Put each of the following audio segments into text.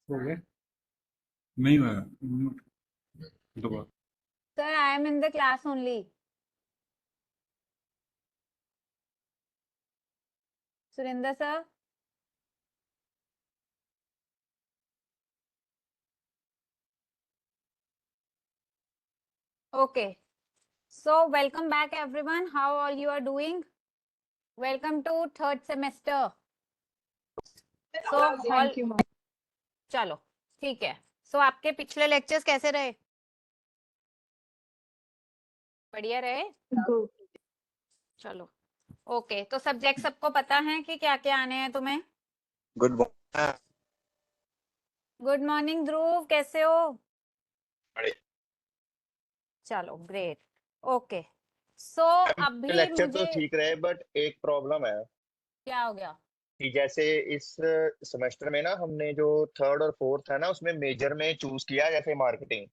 हो गया। नहीं हुआ। दोबारा। Sir I am in the class only. Surendra sir. Okay, so welcome back everyone, how are you are doing? Welcome to third semester. So all, thank you ma'am. चलो ठीक है। सो आपके पिछले लेक्चर्स कैसे रहे? बढ़िया रहे? गुड। चलो ओके, तो सब्जेक्ट सबको पता है कि क्या क्या आने हैं तुम्हें? Good morning. गुड मॉर्निंग ध्रुव, कैसे हो? चलो ग्रेट। ओके, सो अभी लेक्चर तो मुझे ठीक रहे बट एक प्रॉब्लम है क्या हो गया? कि जैसे इस सेमेस्टर में ना हमने जो थर्ड और फोर्थ है ना उसमें मेजर में चूज किया है, जैसे मार्केटिंग,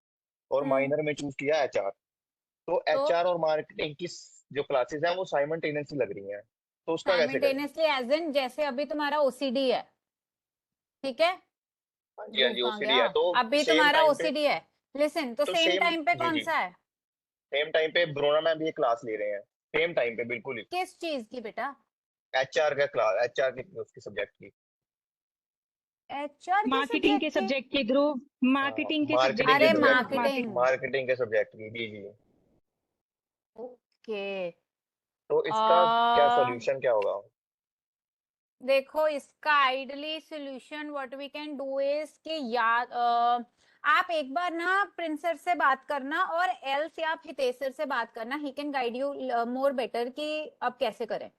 और हम्म। माइनर में चूज किया एचआर। तो तो एचआर और मार्केटिंग की जो क्लासेस हैं वो साइमल्टेनियसली लग रही हैं, तो उसका कैसे करें? साइमल्टेनियसली एज इन जैसे अभी तुम्हारा ओसीडी है, ठीक है? हाँ जी, हाँ ध्रुव जी, कहाँ ओसीडी गया? है तो अभी सेम तुम्हारा टाइम पे। ओसीडी है। लिसन, तो तो सेम सेम, टाइम पे जी कौन जी, सा है? सेम टाइम पे ब्रोना मैम भी ये क्लास ले रहे हैं, सेम टाइम पे बिल्कुल ही। किस चीज की बेटा? एचआर का क्लास, एचआर की उसकी सब्जेक्ट की। एचआर के मार्केटिंग के सब्जेक्ट की? सब्जेक्ट की ध्रुव, मार्केटिंग के मार्केटिंग सब्जेक्ट के की अरे ध्रुव, सब्जेक्ट की, मार्केटिंग। मार्केटिंग के सब्जेक्ट की, जी जी। ओके। तो इसका क्या सॉल्यूशन क्या होगा? देखो, इसका ideally solution what we can do is कि याद आप एक बार ना प्रिंस सर से बात करना, और एल्स या आप हितेश सर से बात करना, he can guide you more better कि अब कैसे करें।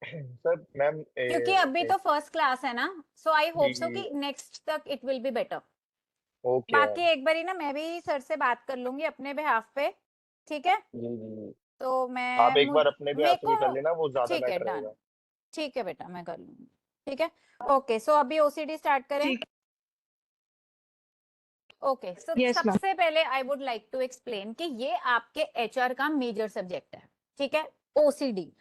सर मैम क्योंकि अभी तो फर्स्ट क्लास है ना, सो आई जी होप सो जी, कि नेक्स्ट तक it will be better. Okay बाकी मैम, एक बारी ना मैं भी सर से बात कर लूंगी अपने बिहाफ पे, ठीक है? जी जी जी। तो आप एक बार अपने भी मेरे हाथ से भी को कर लेना, वो ज्यादा ठीक है, बेटर डन। रहेगा। ठीक है बेटा, मैं कर लूंगी। ठीक है। ओके, सो अभी ओसीडी स्टार्ट करें। ठीक। Okay, so yes ma'am. सबसे पहले I would like to explain कि ये आपके एचआर का मेजर सब्जेक्ट है, ठीक है? ओसीडी।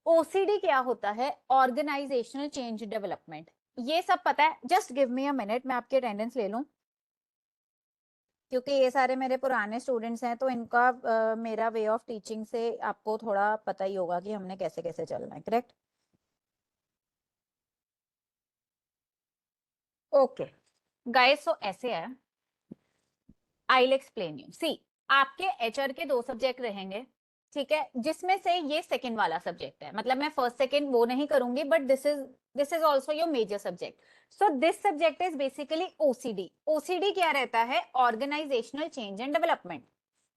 ओसीडी क्या होता है? Organizational change development. ये सब पता है, just give me a minute, मैं आपकी अटेंडेंस ले लूं, क्योंकि ये सारे मेरे पुराने स्टूडेंट्स हैं, तो इनका मेरा वे ऑफ टीचिंग से आपको थोड़ा पता ही होगा कि हमने कैसे कैसे चलना है, करेक्ट? ओके गाइस, सो ऐसे है, आई विल एक्सप्लेन यू। सी, आपके एचआर के दो सब्जेक्ट रहेंगे, ठीक है? जिसमें से ये सेकंड वाला सब्जेक्ट है, मतलब मैं फर्स्ट सेकंड वो नहीं करूंगी, but this is also your major subject. So this subject is basically OCD. OCD क्या रहता है? ऑर्गेनाइजेशनल चेंज एंड डेवलपमेंट,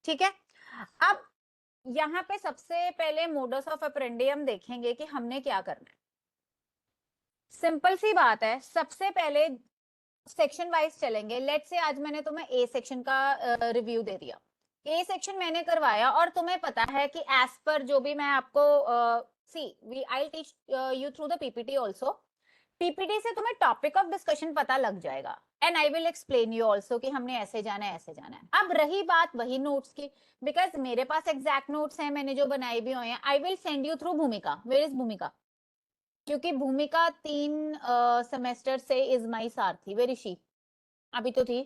ठीक है? अब यहाँ पे सबसे पहले मोडस ऑफ ऑपरेंडी हम देखेंगे कि हमने क्या करना है। सिंपल सी बात है, सबसे पहले सेक्शन वाइज चलेंगे। लेट से आज मैंने तुम्हें ए सेक्शन का रिव्यू दे दिया, ए सेक्शन मैंने करवाया, और तुम्हें पता है कि एज पर जो भी मैं आपको see we I teach you through the PPT also. PPT से तुम्हें टॉपिक ऑफ डिस्कशन पता लग जाएगा, and I will explain you also कि हमने ऐसे जाना है, ऐसे जाना है। अब रही बात वही नोट्स की, बिकॉज मेरे पास एग्जैक्ट नोट्स हैं, मैंने जो बनाए भी हुए हैं। आई विल सेंड यू थ्रू भूमिका। वेयर इज भूमिका? क्योंकि भूमिका 3 सेमेस्टर से is my Sarathi. Very she, अभी तो थी।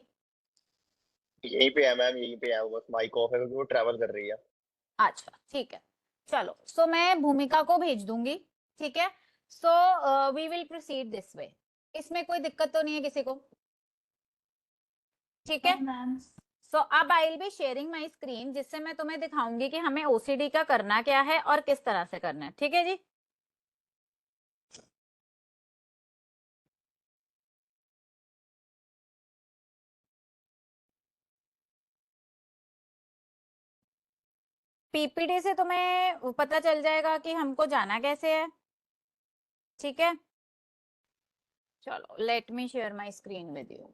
यहीं पे है मैम, यहीं पे है, वो बस माइक ऑफ है क्योंकि वो ट्रैवल कर रही है। अच्छा ठीक है, चलो, सो मैं भूमिका को भेज दूंगी, ठीक है? So we will proceed this way. इसमें कोई दिक्कत तो नहीं है किसी को? ठीक है। मैम। सो अब आई will be sharing my screen, जिससे मैं तुम्हें दिखाऊंगी कि हमें ओसीडी का करना क्या है और किस तरह से करना है, ठीक है जी? पीपीटी से तुम्हें पता चल जाएगा कि हमको जाना कैसे है, ठीक है? चलो, let me share my screen with you.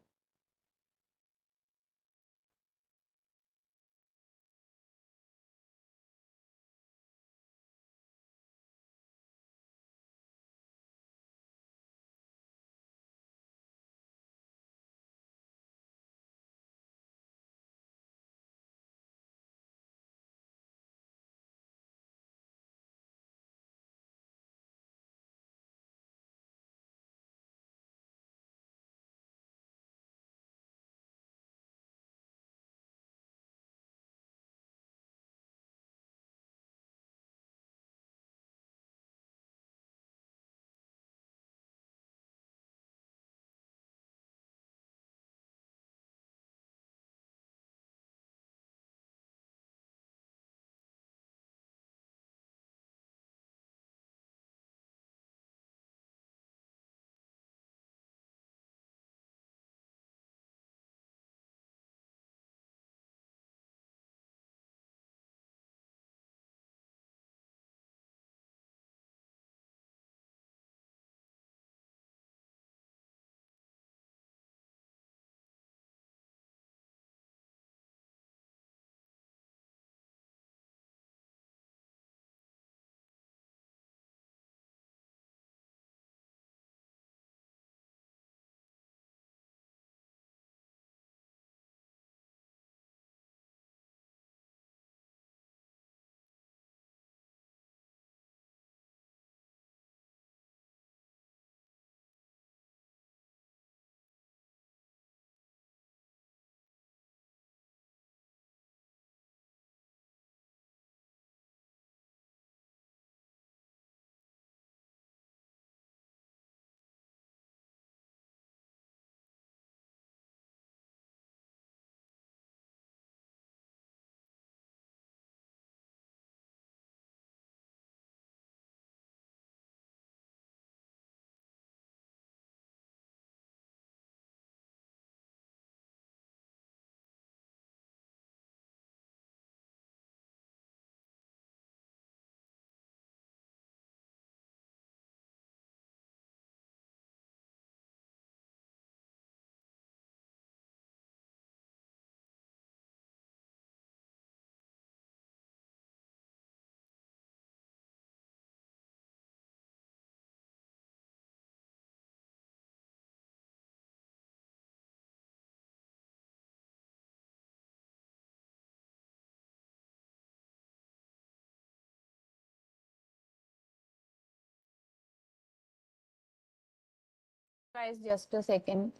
Guys, just a second.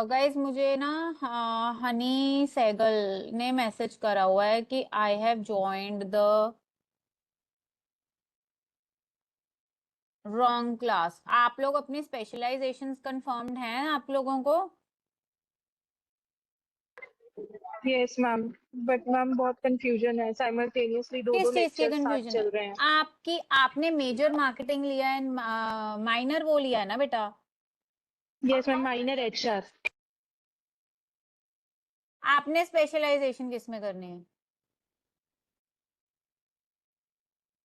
Guys मुझे ना हनी सहगल ने मैसेज करा हुआ है कि I have joined the wrong class. आप लोग अपनी स्पेशलाइजेशंस कंफर्म्ड हैं आप लोगों को? यस मैम, बट मैम बहुत कंफ्यूजन है, साइमल्टेनियसली दो किस दो चीज की लेक्चर साथ कंफ्यूजन है? चल रहे हैं। आपने मेजर मार्केटिंग लिया है, माइनर वो लिया है ना बेटा? Yes ma'am, minor HR. आपने स्पेशलाइजेशन किस में करनी है?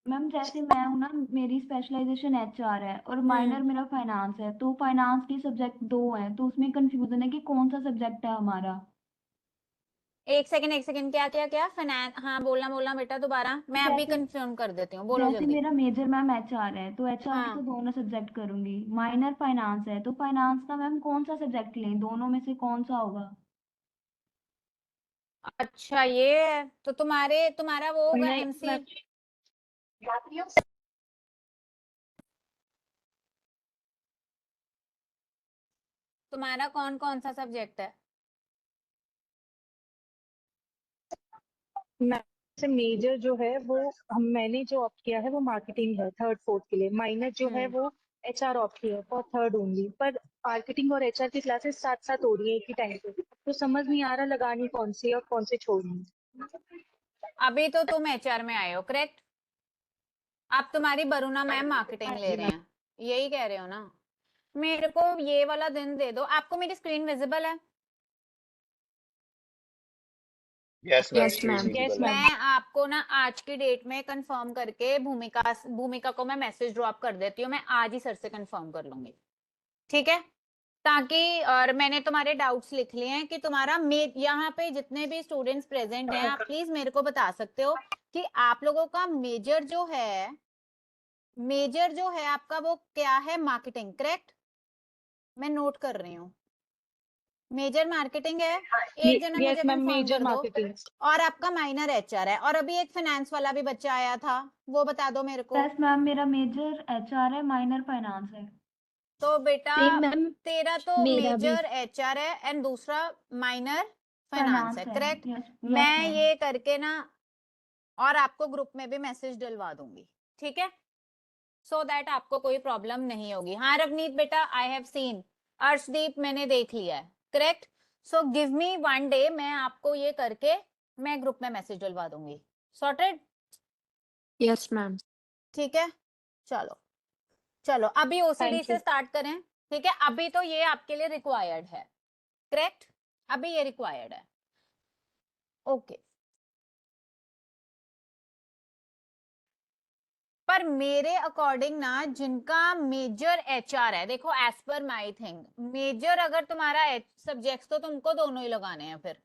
मैम जैसे मैं हूँ ना, मेरी स्पेशलाइजेशन एचआर है और माइनर मेरा फाइनेंस है, तो फाइनेंस के सब्जेक्ट दो हैं, तो उसमें कंफ्यूजन है कि कौन सा सब्जेक्ट है हमारा। एक सेकंड, क्या क्या क्या फाइनेंस? हाँ बोलना बोलना बेटा दोबारा, मैं अभी जैसे कंफर्म कर देती हूँ, बोलो जैसे जल्दी। मेरा मेजर मैम एचआर है, तो एचआर के तो हाँ दोनों सब्जेक्ट करूंगी। माइनर फाइनेंस है, तो फाइनेंस का मैम कौन सा सब्जेक्ट लें, दोनों में से कौन सा होगा? अच्छा ये है, तो तुम्हारा वो होगा नहीं एमसी। मैम, तुम्हारा कौन कौन सा सब्जेक्ट है? से मेजर जो है वो मैंने जो ऑप्ट किया है वो मार्केटिंग है थर्ड फोर्थ के लिए। माइनर जो है वो एचआर ऑप्ट किया है फॉर थर्ड ओनली। पर मार्केटिंग और एचआर की क्लासेस साथ साथ हो रही है एक ही टाइम पे, तो समझ नहीं आ रहा लगानी कौन सी और कौन से छोड़नी। अभी तो तुम एचआर में आए हो, करेक्ट? अब तुम्हारी वरुणा मैम मार्केटिंग हाँ ले जी रहे मैम। हैं, यही कह रहे हो ना? मेरे को ये वाला दिन दे दो। आपको मेरी स्क्रीन विजिबल है? Yes ma'am, yes screen ma'am. Yes visible है। मैम। मैं आपको ना आज की डेट में कंफर्म करके भूमिका को मैं मैसेज ड्रॉप कर देती हूँ, मैं आज ही सर से कंफर्म कर लूंगी, ठीक है? ताकि, और मैंने तुम्हारे डाउट्स लिख लिए हैं कि तुम्हारा यहाँ पे जितने भी स्टूडेंट्स प्रेजेंट हैं, आप प्लीज मेरे को बता सकते हो कि आप लोगों का मेजर जो है आपका वो क्या है? Marketing, correct? मैं नोट कर रही हूँ, मेजर मार्केटिंग है। एक जना मुझे यस मैम, कंफर्म मेजर कर दो। मार्केटिंग। और आपका माइनर एचआर है, और अभी एक फाइनेंस वाला भी बच्चा आया था, वो बता दो मेरे को। यस मैम, मेरा मेजर एचआर है, माइनर फाइनेंस है। तो बेटा सेम मैम, तेरा तो मेरा भी। मेजर एचआर है एंड दूसरा माइनर फाइनेंस है, फाइनेंस है। करेक्ट? यस यस मैं मैम। ये करके ना, और आपको ग्रुप में भी मैसेज डलवा दूंगी, ठीक है? सो दैट आपको कोई प्रॉब्लम नहीं होगी। हाँ रवनीत बेटा, आई हैव सीन। अर्शदीप मैंने देख लिया है, करेक्ट? सो गिव मी वन डे, मैं आपको ये करके मैं ग्रुप में मैसेज डलवा दूंगी। सॉर्टेड? Yes ma'am. ठीक है, चलो चलो अभी ओसीडी थैंक से यू। स्टार्ट करें, ठीक है? अभी तो ये आपके लिए रिक्वायर्ड है, करेक्ट? अभी ये रिक्वायर्ड है, ओके। पर मेरे अकॉर्डिंग ना, जिनका मेजर एचआर है, देखो as per my thing, major अगर तुम्हारा सब्जेक्ट्स तो तुमको दोनों ही लगाने हैं फिर,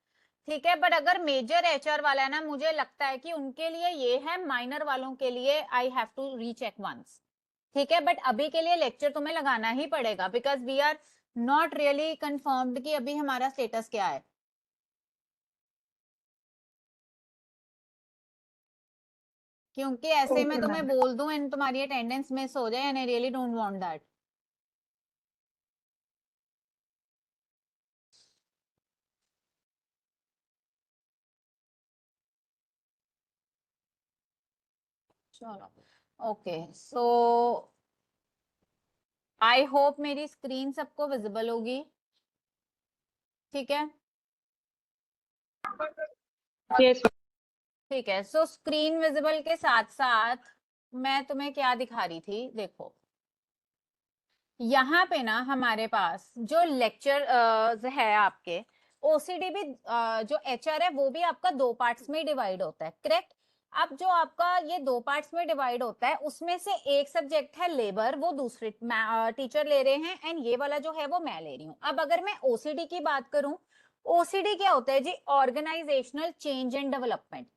ठीक है? बट अगर मेजर एचआर वाला है ना, मुझे लगता है कि उनके लिए ये है, माइनर वालों के लिए I have to recheck once, ठीक है? बट अभी के लिए लेक्चर तुम्हें लगाना ही पड़ेगा, because we are not really confirmed कि अभी हमारा स्टेटस क्या है। क्योंकि ऐसे मैं ओके तुम्हें मैम। बोल दूं एंड तुम्हारी अटेंडेंस मिस हो जाए, and I really don't want that. चलो ओके, सो आई होप मेरी स्क्रीन सबको विजिबल होगी, ठीक है? यस। ठीक है, सो स्क्रीन विजिबल के साथ साथ मैं तुम्हें क्या दिखा रही थी, देखो यहाँ पे ना हमारे पास जो लेक्चर है आपके, ओसीडी भी जो एचआर है वो भी आपका दो पार्ट्स में डिवाइड होता है, करेक्ट? अब जो आपका ये 2 पार्ट्स में डिवाइड होता है, उसमें से एक सब्जेक्ट है लेबर, वो दूसरे टीचर ले रहे हैं, एंड ये वाला जो है वो मैं ले रही हूँ। अब अगर मैं ओसीडी की बात करूं, ओसीडी क्या होता है जी? Organisational change and development.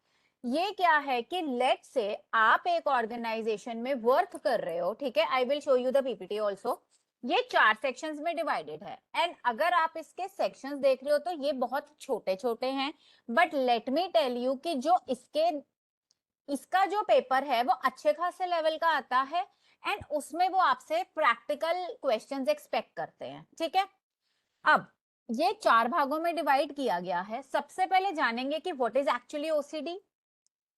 ये क्या है कि लेट से आप एक ऑर्गेनाइजेशन में वर्क कर रहे हो, ठीक है, I will show you the PPT also. ये 4 सेक्शंस में डिवाइडेड है, एंड अगर आप इसके सेक्शंस देख रहे हो तो ये बहुत छोटे छोटे हैं, but let me tell you कि जो इसका जो पेपर है वो अच्छे खासे लेवल का आता है, एंड उसमें वो आपसे प्रैक्टिकल क्वेश्चंस एक्सपेक्ट करते हैं, ठीक है। अब ये 4 भागों में डिवाइड किया गया है। सबसे पहले जानेंगे कि व्हाट इज एक्चुअली ओसीडी।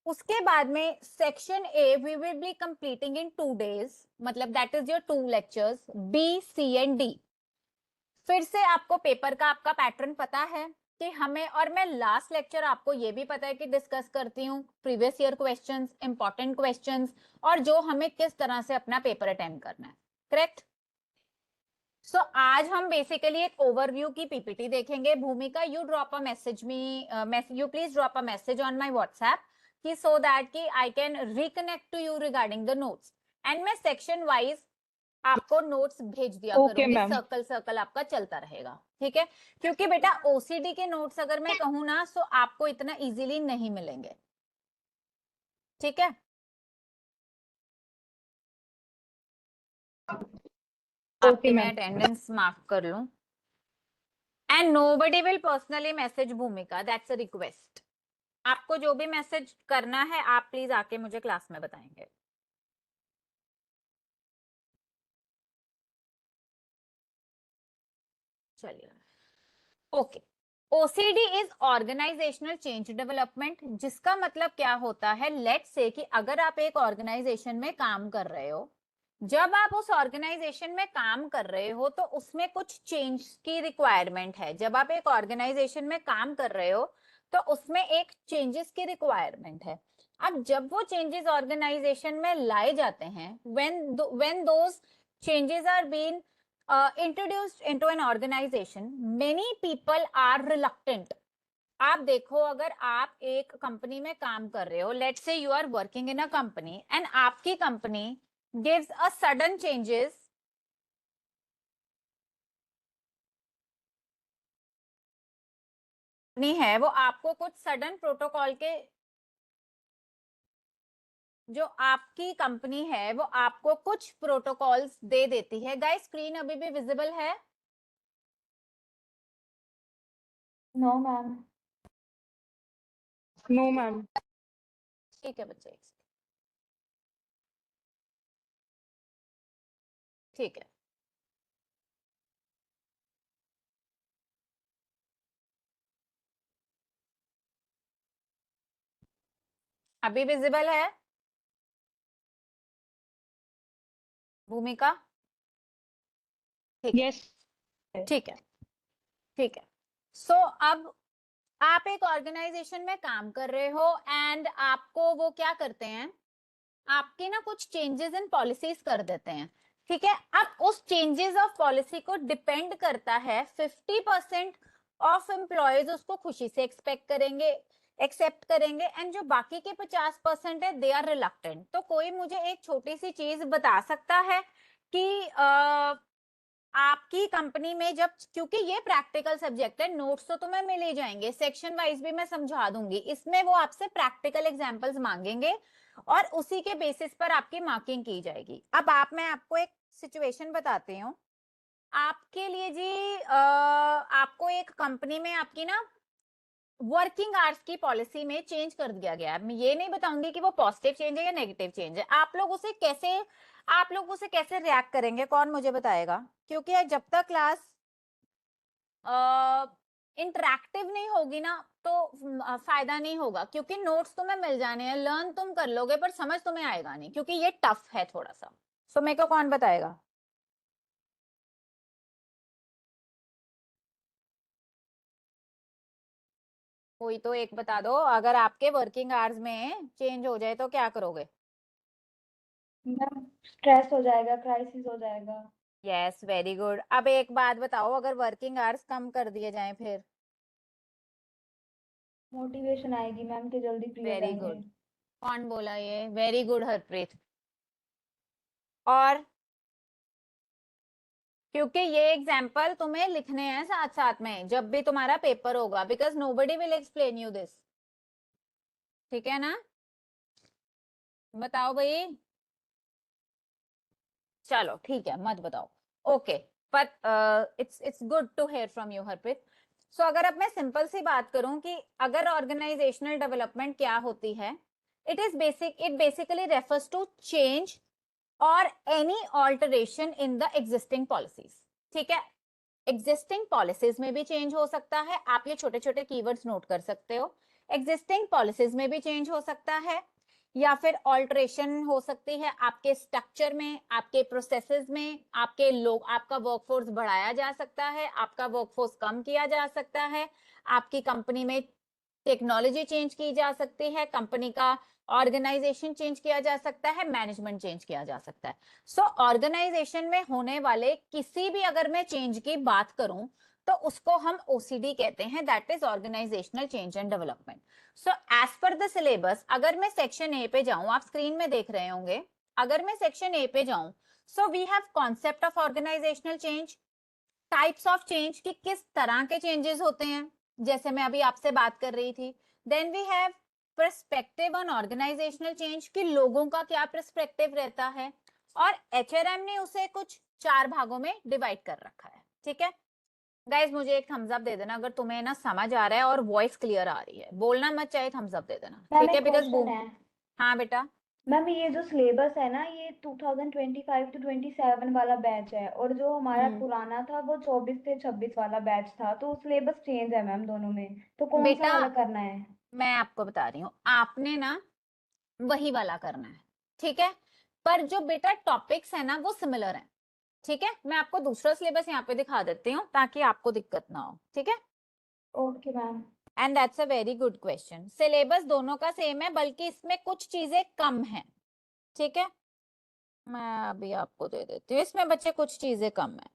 उसके बाद में section A we will be completing in 2 days, मतलब that is your 2 lectures, B, C and D. फिर से आपको पेपर का आपका पैटर्न पता है कि हमें, और मैं लास्ट लेक्चर आपको ये भी पता है कि डिस्कस करती हूँ previous year questions, important questions, और जो हमें किस तरह से अपना पेपर अटेम्प्ट करना है, करेक्ट। सो आज हम बेसिकली एक ओवरव्यू की पीपीटी देखेंगे। Bhumika, you drop a message me, you please drop a message on my WhatsApp कि सो दैट कि I can reconnect to you regarding the notes, and मैं सेक्शन वाइज आपको नोट्स भेज दिया Okay, करूंगी, ma'am. सर्कल सर्कल आपका चलता रहेगा, ठीक है। क्योंकि बेटा ओसीडी के नोट्स अगर मैं कहूँ ना, तो आपको इतना इजीली नहीं मिलेंगे, ठीक है। आपकी मैं ma'am. अटेंडेंस मार्क कर लूं। And nobody will personally message भूमिका, दैट्स अ रिक्वेस्ट। आपको जो भी मैसेज करना है आप प्लीज आके मुझे क्लास में बताएंगे। चलिए, okay. OCD is organizational change development, जिसका मतलब क्या होता है, लेट से कि अगर आप एक ऑर्गेनाइजेशन में काम कर रहे हो, जब आप उस ऑर्गेनाइजेशन में काम कर रहे हो तो उसमें कुछ चेंज की रिक्वायरमेंट है। जब आप एक ऑर्गेनाइजेशन में काम कर रहे हो तो उसमें एक चेंजेस की रिक्वायरमेंट है। अब जब वो चेंजेस ऑर्गेनाइजेशन में लाए जाते हैं, when those changes are been introduced into an organization, many people are reluctant. आप देखो, अगर आप एक कंपनी में काम कर रहे हो, let's say you are working in a company, and आपकी company gives a sudden changes, नहीं है वो आपको कुछ सडन प्रोटोकॉल के, जो आपकी कंपनी है वो आपको कुछ प्रोटोकॉल्स दे देती है। गाइस, स्क्रीन अभी भी विजिबल है? No ma'am. No, ma'am. ठीक है बच्चे, ठीक है। अभी विजिबल है भूमिका? ठीक है, Yes. ठीक है, ठीक है। सो अब आप एक ऑर्गेनाइजेशन में काम कर रहे हो, एंड आपको वो क्या करते हैं, आपके ना कुछ चेंजेस इन पॉलिसीज कर देते हैं, ठीक है। अब उस चेंजेस ऑफ पॉलिसी को डिपेंड करता है, 50% ऑफ एम्प्लॉयज उसको खुशी से एक्सेप्ट करेंगे, एंड जो बाकी के 50% है, दे आर रिलक्टेंट। तो कोई मुझे एक छोटी सी चीज बता सकता है कि आपकी कंपनी में जब, क्योंकि ये प्रैक्टिकल सब्जेक्ट है, नोट्स तो तुम्हें मिल ही जाएंगे, सेक्शन वाइज भी मैं समझा दूंगी, इसमें वो आपसे प्रैक्टिकल एग्जांपल्स मांगेंगे और उसी के बेसिस पर आपकी मार्किंग की जाएगी। अब मैं आपको एक सिचुएशन बताती हूँ आपके लिए जी। आपको एक कंपनी में आपकी ना वर्किंग आवर्स की पॉलिसी में चेंज कर दिया गया है। मैं ये नहीं बताऊंगी कि वो पॉजिटिव चेंज है या नेगेटिव चेंज है। आप लोग उसे कैसे रिएक्ट करेंगे, कौन मुझे बताएगा? क्योंकि जब तक क्लास इंटरेक्टिव नहीं होगी ना, तो फायदा नहीं होगा, क्योंकि नोट्स तुम्हें मिल जाने हैं, लर्न तुम कर लोगे, पर समझ तुम्हें आएगा नहीं, क्योंकि ये टफ है थोड़ा सा। सो मेरे को कौन बताएगा? कोई तो एक बता दो, अगर आपके वर्किंग आवर्स में चेंज हो जाए तो क्या करोगे? मैम स्ट्रेस हो जाएगा, क्राइसिस हो जाएगा। Yes, very good. अब एक बात बताओ, अगर वर्किंग आवर्स कम कर दिए जाएं फिर? मोटिवेशन आएगी मैम कि जल्दी फ्री हो वेरी जाएंगे। गुड। कौन बोला ये? Very good Harpreet. और क्योंकि ये एग्जाम्पल तुम्हें लिखने हैं साथ साथ में जब भी तुम्हारा पेपर होगा, because nobody will explain you this. ठीक है ना? बताओ भाई। चलो ठीक है, मत बताओ। Okay, but it's good to hear from you Harpreet. So अगर अब मैं सिंपल सी बात करूं कि अगर ऑर्गेनाइजेशनल डेवलपमेंट क्या होती है, it basically refers to change और any alteration in the existing policies. ठीक है, एग्जिस्टिंग पॉलिसीज में भी चेंज हो सकता है, आप ये छोटे छोटे कीवर्ड्स नोट कर सकते हो। एग्जिस्टिंग पॉलिसीज में भी चेंज हो सकता है, या फिर ऑल्टरेशन हो सकती है आपके स्ट्रक्चर में, आपके प्रोसेसेस में, आपके लोग, आपका वर्कफोर्स बढ़ाया जा सकता है, आपका वर्कफोर्स कम किया जा सकता है, आपकी कंपनी में टेक्नोलॉजी चेंज की जा सकती है, कंपनी का ऑर्गेनाइजेशन चेंज किया जा सकता है, मैनेजमेंट चेंज किया जा सकता है। सो ऑर्गेनाइजेशन में होने वाले किसी भी अगर मैं चेंज की बात करूं तो उसको हम ओसीडी कहते हैं, that is organizational change and development. So as per the syllabus, अगर मैं सेक्शन ए पे जाऊं, आप स्क्रीन में देख रहे होंगे, अगर मैं सेक्शन ए पे जाऊं, so we have concept of organisational change, types of change कि किस तरह के चेंजेस होते हैं, जैसे मैं अभी आपसे बात कर रही थी। Then we have perspective on organizational change कि लोगों का क्या पर्सपेक्टिव रहता है, और एचआरएम ने उसे कुछ 4 भागों में डिवाइड कर रखा है। ठीक है गाइज, मुझे एक थम्स अप दे देना अगर तुम्हें ना समझ आ रहा है और वॉइस क्लियर आ रही है, बोलना मत, चाहे थम्स अप दे देना। मैम ठीक है, एक बिकॉज क्वेश्चन है। हाँ बेटा। मैम ये जो सिलेबस है ना, ये 2025 to 27 वाला बैच है, और जो हमारा पुराना था वो 24 से 26 वाला बैच था, तो सिलेबस चेंज है मैम दोनों में, तो कौन सा बेटा वाला करना है? मैं आपको बता रही हूँ, आपने ना वही वाला करना है। ठीक है, पर जो बेटा टॉपिक्स है ना वो सिमिलर है। ठीक है, मैं आपको दूसरा सिलेबस यहाँ पे दिखा देती हूँ ताकि आपको दिक्कत ना हो। ठीक है, okay ma'am. And that's a very good question. Syllabus दोनों का सेम है, बल्कि इसमें कुछ चीजें कम है। ठीक है, मैं अभी आपको दे देती हूँ, इसमें बच्चे कुछ चीजें कम है।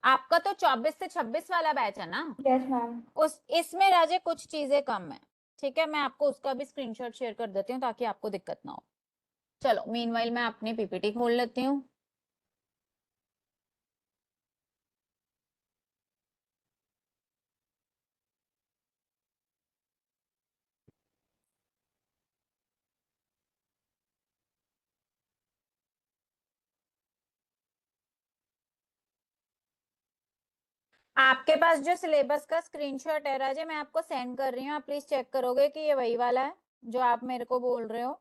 आपका तो 24 से 26 वाला बैच है ना, यस मैम। उस इसमें राजे कुछ चीजें कम है। ठीक है, मैं आपको उसका भी स्क्रीनशॉट शेयर कर देती हूँ ताकि आपको दिक्कत ना हो। चलो मीनवाइल मैं अपनी पीपीटी खोल लेती हूँ। आपके पास जो सिलेबस का स्क्रीनशॉट है राजे, मैं आपको सेंड कर रही हूँ, आप प्लीज चेक करोगे कि ये वही वाला है जो आप मेरे को बोल रहे हो।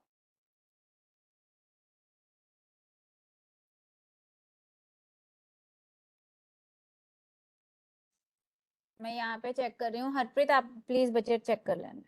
मैं यहाँ पे चेक कर रही हूँ, हरप्रीत आप प्लीज बजट चेक कर लेना।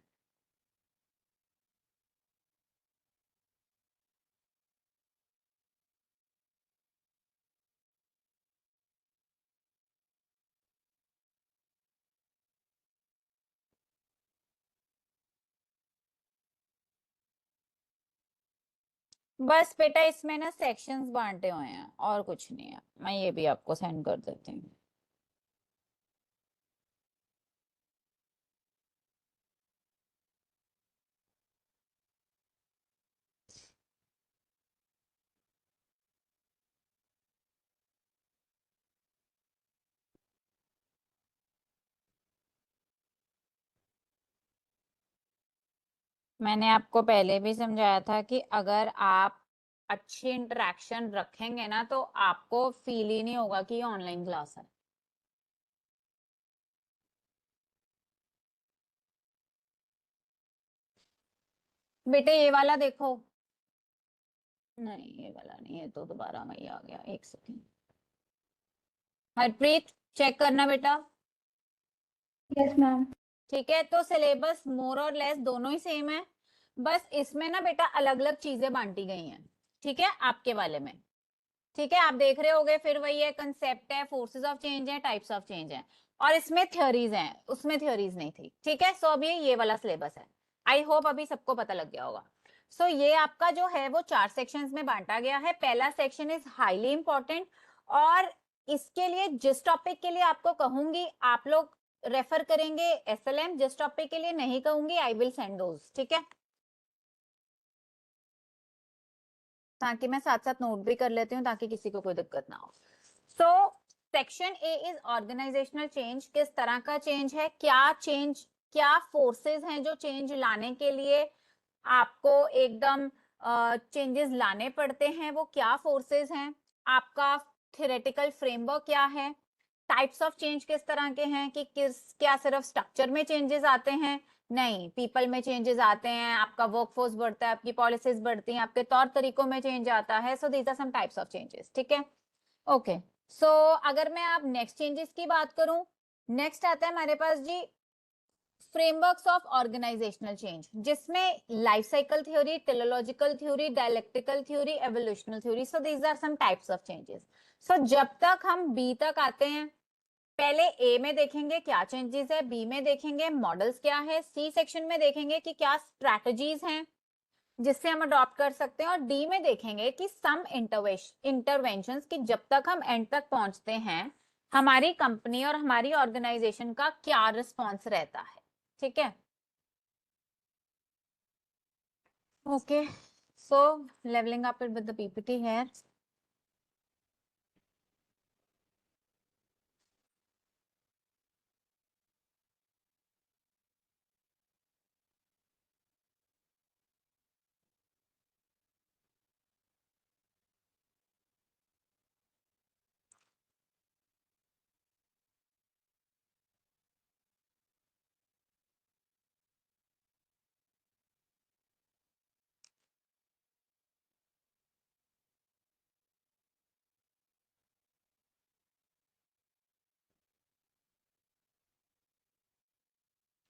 बस बेटा इसमें ना सेक्शंस बांटे हुए हैं और कुछ नहीं है, मैं ये भी आपको सेंड कर देती हूँ। मैंने आपको पहले भी समझाया था कि अगर आप अच्छी इंटरेक्शन रखेंगे ना तो आपको फील ही नहीं होगा कि ये ऑनलाइन क्लास है। बेटे ये वाला देखो, नहीं ये वाला नहीं है, तो दोबारा वही आ गया, एक सेकेंड। हरप्रीत चेक करना बेटा। Yes ma'am. ठीक है, तो सिलेबस मोर और लेस दोनों ही सेम है, बस इसमें ना बेटा अलग अलग चीजें बांटी गई हैं। ठीक है, आपके वाले में। ठीक है, आप देख रहे होगे, फिर वही है, कंसेप्ट है, फोर्सेस ऑफ चेंज है, टाइप्स ऑफ चेंज है, और इसमें थ्योरीज हैं, उसमें थ्योरीज नहीं थी। ठीक है, सो अभी ये वाला सिलेबस है। आई होप अभी सबको पता लग गया होगा। सो ये आपका जो है वो 4 सेक्शंस में बांटा गया है। पहला सेक्शन इज हाईली इंपॉर्टेंट, और इसके लिए जिस टॉपिक के लिए आपको कहूंगी आप लोग रेफर करेंगे एसएलएम जिस टॉपिक के लिए नहीं कहूंगी आई विल सेंड दोस, ठीक है, ताकि मैं साथ साथ नोट भी कर लेती हूँ ताकि किसी को कोई दिक्कत ना हो। So section A is organizational change. किस तरह का चेंज है, क्या चेंज, क्या फोर्सेस हैं जो चेंज लाने के लिए आपको एकदम चेंजेस लाने पड़ते हैं, वो क्या फोर्सेस हैं, आपका थ्योरेटिकल फ्रेमवर्क क्या है, टाइप्स ऑफ चेंज किस तरह के हैं, कि क्या सिर्फ स्ट्रक्चर में चेंजेस आते हैं, नहीं पीपल में चेंजेस आते हैं, आपका वर्कफोर्स बढ़ता है, आपकी पॉलिसीज बढ़ती हैं, आपके तौर तरीकों में चेंज आता है। So these are some types of changes, ठीक है, ओके। सो अगर मैं आप नेक्स्ट चेंजेस की बात करूं, नेक्स्ट आता है हमारे पास जी फ्रेमवर्क्स ऑफ ऑर्गेनाइजेशनल चेंज, जिसमें life cycle theory, teleological theory, dialectical theory, evolutional theory. So these are some types of changes. So जब तक हम बी तक आते हैं, पहले ए में देखेंगे क्या चेंजेस है, बी में देखेंगे मॉडल्स क्या है, सी सेक्शन में देखेंगे कि क्या स्ट्रैटेजीज हैं जिससे हम अडॉप्ट कर सकते हैं, और डी में देखेंगे कि सम इंटरवेंशंस, कि जब तक हम एंड तक पहुंचते हैं हमारी कंपनी और हमारी ऑर्गेनाइजेशन का क्या रिस्पॉन्स रहता है, ठीक है, okay. So levelling up with the PPT here.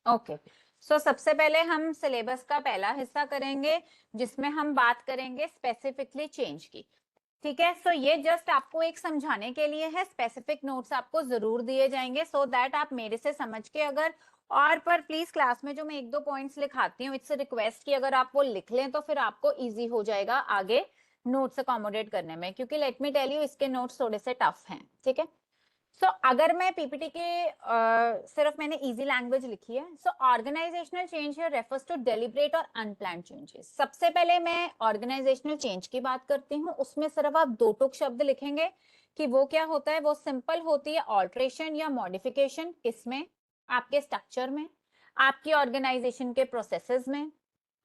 Okay, so सबसे पहले हम सिलेबस का पहला हिस्सा करेंगे जिसमें हम बात करेंगे स्पेसिफिकली चेंज की, ठीक है। सो ये जस्ट आपको एक समझाने के लिए है, स्पेसिफिक नोट्स आपको जरूर दिए जाएंगे सो दैट आप मेरे से समझ के अगर, और पर प्लीज क्लास में जो मैं 1-2 पॉइंट्स लिखाती हूँ इट्स रिक्वेस्ट कि अगर आप वो लिख लें तो फिर आपको इजी हो जाएगा आगे नोट्स अकोमोडेट करने में, क्योंकि लेट मी टेल यू इसके नोट्स थोड़े से टफ हैं, ठीक है। सो अगर मैं पीपीटी के सिर्फ मैंने इजी लैंग्वेज लिखी है, so organisational change here refers to deliberate और अनप्लान्ड चेंजेस। सबसे पहले मैं ऑर्गेनाइजेशनल चेंज की बात करती हूँ, उसमें सिर्फ आप 2 टुक शब्द लिखेंगे कि वो क्या होता है, वो सिंपल होती है ऑल्ट्रेशन या मॉडिफिकेशन, किसमें, आपके स्ट्रक्चर में, आपकी ऑर्गेनाइजेशन के प्रोसेसेस में,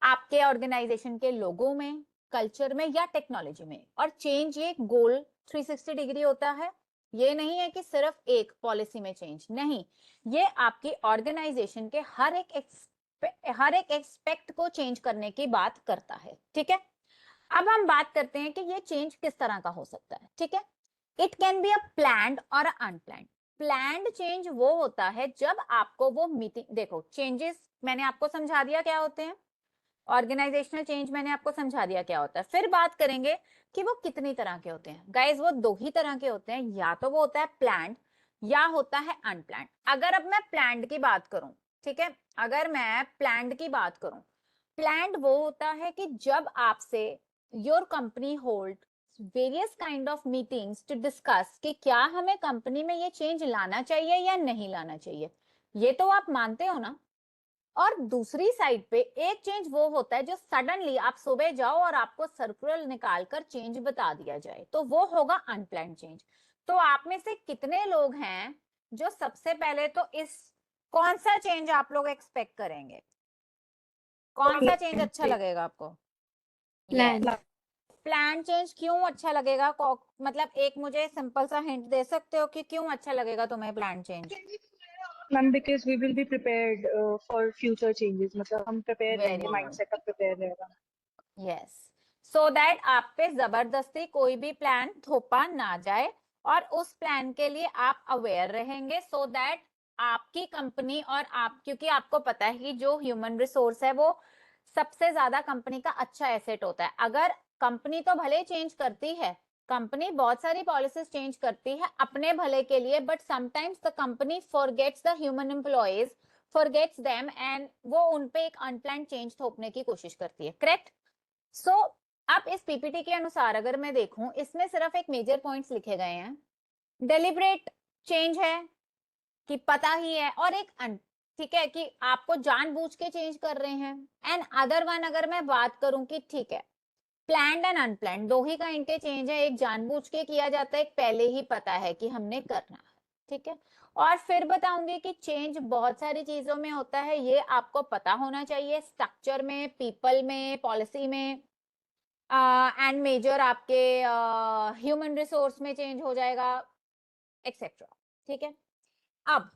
आपके ऑर्गेनाइजेशन के लोगों में, कल्चर में या टेक्नोलॉजी में। और चेंज ये गोल 360 डिग्री होता है, ये नहीं है कि सिर्फ एक पॉलिसी में चेंज, नहीं, ये आपकी ऑर्गेनाइजेशन के हर एक एक्सपेक्ट को चेंज करने की बात करता है, ठीक है। अब हम बात करते हैं कि ये चेंज किस तरह का हो सकता है, ठीक है। It can be a planned और अनप्लान्ड। प्लान्ड चेंज वो होता है जब आपको वो मीटिंग, देखो चेंजेस मैंने आपको समझा दिया क्या होते हैं, ऑर्गेनाइजेशनल चेंज मैंने आपको समझा दिया क्या होता है। फिर बात करेंगे कि वो कितनी तरह के होते हैं। गाइस वो 2 ही तरह के होते हैं, या तो वो होता है प्लान्ड या होता है अनप्लान्ड। अगर अब मैं प्लान्ड की बात करूं, ठीक है, अगर मैं प्लान्ड की बात करूं, प्लान्ड वो होता है कि जब आपसे your company hold various kind of meetings to discuss कि क्या हमें कंपनी में ये चेंज लाना चाहिए या नहीं लाना चाहिए, ये तो आप मानते हो ना। और दूसरी साइड पे एक चेंज वो होता है जो सडनली आप सुबह जाओ और आपको सर्कुलर निकालकर चेंज बता दिया जाए, तो वो होगा अनप्लान्ड चेंज। तो आप में से कितने लोग हैं जो सबसे पहले तो इस, कौन सा चेंज आप लोग एक्सपेक्ट करेंगे, कौन सा चेंज अच्छा लगेगा आपको? प्लान। प्लान चेंज क्यों अच्छा लगेगा, मतलब एक मुझे सिंपल सा हिंट दे सकते हो कि क्यों अच्छा लगेगा तुम्हें plan change? Ma'am because we will be prepared for future changes, मतलब हम प्रिपेयर वेरी रहेंगे, गुड, माइंडसेट अब प्रिपेयर रहेगा। यस, सो दैट आप पे जबरदस्ती कोई भी प्लान थोपा ना जाए और उस प्लान के लिए आप अवेयर रहेंगे, सो दैट आपकी कंपनी और आप, क्योंकि आपको पता है कि जो ह्यूमन रिसोर्स है वो सबसे ज्यादा कंपनी का अच्छा एसेट होता है। अगर कंपनी तो भले चेंज करती है, कंपनी बहुत सारी पॉलिसीज चेंज करती है अपने भले के लिए, but sometimes the company forgets the human employees, forgets them, and वो उनपे एक अनप्लान्ड चेंज थोपने की कोशिश करती है, करेक्ट। सो अब इस पीपीटी के अनुसार अगर मैं देखूं, इसमें सिर्फ एक मेजर पॉइंट्स लिखे गए हैं। डेलिब्रेट चेंज है, कि पता ही है, और एक ठीक है कि आपको जानबूझ के चेंज कर रहे हैं। एंड अदर वन अगर मैं बात करूं कि ठीक है प्लान्ड एंड अनप्लान्ड दो ही काइंड के चेंज है, एक जानबूझ के किया जाता है, एक पहले ही पता है कि हमने करना है, ठीक है। और फिर बताऊंगी कि चेंज बहुत सारी चीजों में होता है, ये आपको पता होना चाहिए, स्ट्रक्चर में, पीपल में, पॉलिसी में, एंड मेजर आपके ह्यूमन रिसोर्स में चेंज हो जाएगा, एक्सेट्रा, ठीक है। अब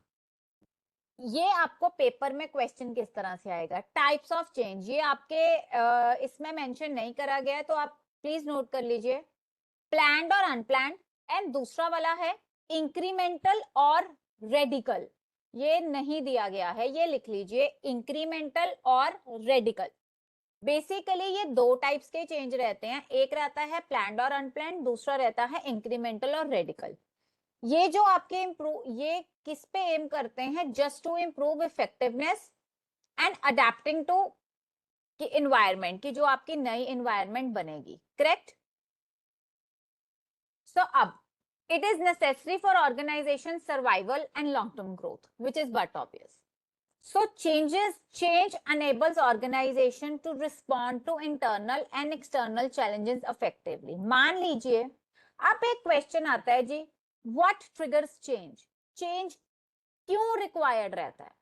ये आपको पेपर में क्वेश्चन किस तरह से आएगा, टाइप्स ऑफ चेंज, ये आपके इसमें मेंशन नहीं करा गया है, तो आप प्लीज नोट कर लीजिए, प्लान्ड और अनप्लान्ड। एंड दूसरा वाला है इंक्रीमेंटल और रेडिकल, ये नहीं दिया गया है, ये लिख लीजिए, इंक्रीमेंटल और रेडिकल। बेसिकली ये दो टाइप्स के चेंज रहते हैं, एक रहता है प्लान्ड और अनप्लान्ड, दूसरा रहता है इंक्रीमेंटल और रेडिकल। ये जो आपके इम्प्रूव, ये किस पे एम करते हैं, just to improve effectiveness and adapting to की इन्वायरमेंट, की जो आपकी नई इन्वायरमेंट बनेगी, करेक्ट। सो अब it is necessary for organization survival and long term growth, which is but obvious. So change enables organization to respond to internal and external challenges effectively. मान लीजिए अब एक क्वेश्चन आता है जी, what triggers change, change क्यों required रहता है।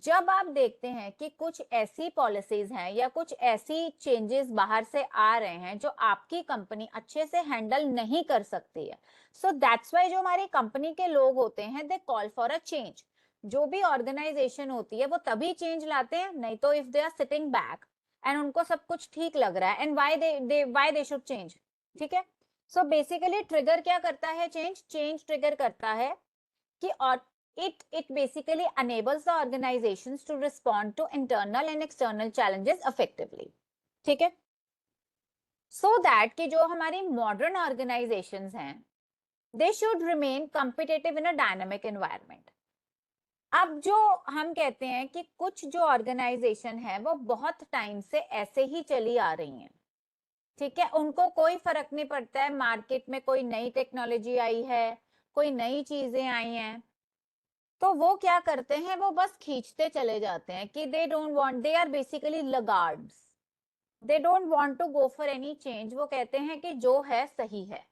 जब आप देखते हैं कि कुछ ऐसी पॉलिसीज हैं या कुछ ऐसी चेंजेस बाहर से आ रहे हैं जो आपकी कंपनी अच्छे से हैंडल नहीं कर सकती है, सो दैट्स वाई जो हमारी कंपनी के लोग होते हैं they call for a change. जो भी ऑर्गेनाइजेशन होती है वो तभी चेंज लाते हैं, नहीं तो if they are sitting back and उनको सब कुछ ठीक लग रहा है, and why they should change, ठीक है। सो बेसिकली ट्रिगर क्या करता है, चेंज ट्रिगर करता है कि और it basically enables the organizations to respond to internal and external challenges effectively, ठीक है। so that कि जो हमारी modern organizations हैं they should remain competitive in a dynamic environment। अब जो हम कहते हैं कि कुछ जो ऑर्गेनाइजेशन है वो बहुत टाइम से ऐसे ही चली आ रही हैं, ठीक है, उनको कोई फर्क नहीं पड़ता है मार्केट में कोई नई टेक्नोलॉजी आई है, कोई नई चीजें आई हैं, तो वो क्या करते हैं, वो बस खींचते चले जाते हैं कि they don't want, they are basically laggards, they don't want to go for any change. वो कहते हैं कि जो है सही है।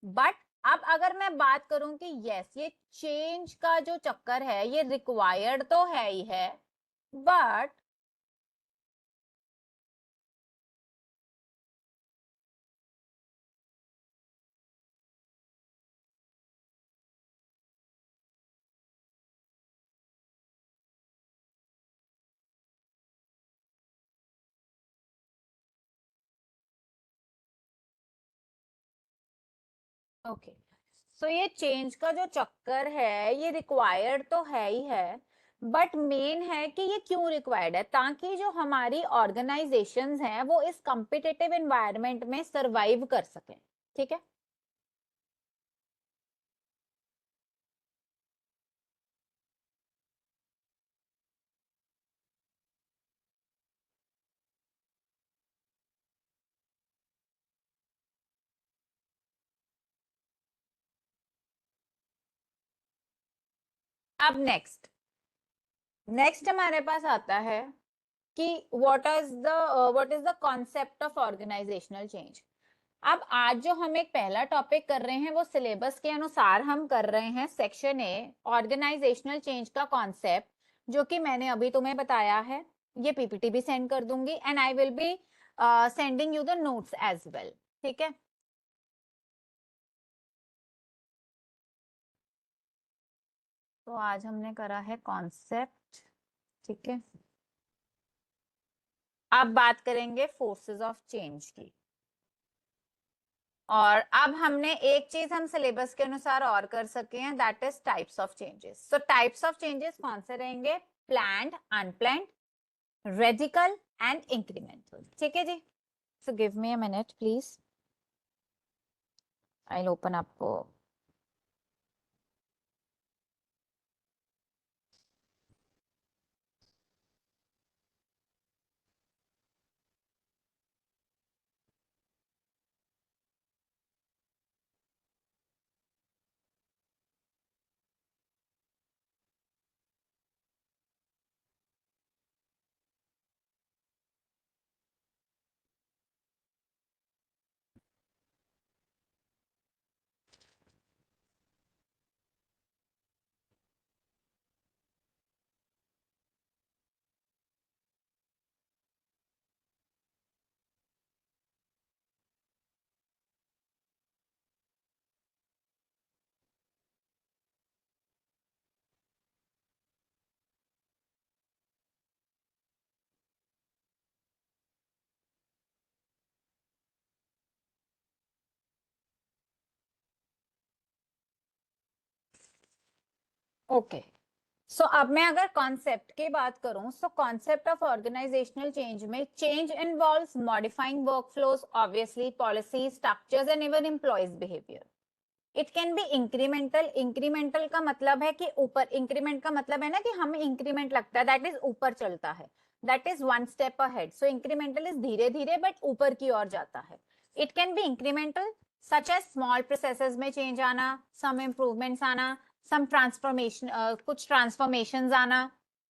बट अब अगर मैं बात करूं कि यस ये चेंज का जो चक्कर है ये रिक्वायर्ड तो है ही है, बट ओके, सो ये चेंज का जो चक्कर है ये रिक्वायर्ड तो है ही है, बट मेन है कि ये क्यों रिक्वायर्ड है, ताकि जो हमारी ऑर्गेनाइजेशंस हैं वो इस कॉम्पिटिटिव एनवायरनमेंट में सरवाइव कर सकें, ठीक है। अब नेक्स्ट हमारे पास आता है कि what is the concept of organisational change. अब आज जो हम एक पहला टॉपिक कर रहे हैं वो सिलेबस के अनुसार हम कर रहे हैं सेक्शन ए ऑर्गेनाइजेशनल चेंज का कॉन्सेप्ट, जो कि मैंने अभी तुम्हें बताया है, ये पीपीटी भी सेंड कर दूंगी and I will be sending you the notes as well, ठीक है। तो आज हमने करा है कॉन्सेप्ट, ठीक है। अब बात करेंगे फोर्सेस ऑफ चेंज की, और अब हमने एक चीज हम सिलेबस के अनुसार और कर सके हैं, that is types of changes. So types of changes कौन से रहेंगे, planned, unplanned, radical and incremental, ठीक है जी। So give me a minute please, I will open up okay, so अब मैं अगर कॉन्सेप्ट की बात करूं, so concept of organisational change में change involves modifying workflows, obviously policy, structures and even employees behaviour. It can be incremental. Incremental का मतलब है कि ऊपर, इंक्रीमेंट का मतलब है ना कि हमें इंक्रीमेंट लगता है, दैट इज ऊपर चलता है, that is one step ahead. So incremental is धीरे धीरे बट ऊपर की ओर जाता है. It can be incremental such as small processes में चेंज आना, सम इम्प्रूवमेंट्स आना, some transformation, कुछ transformations आना,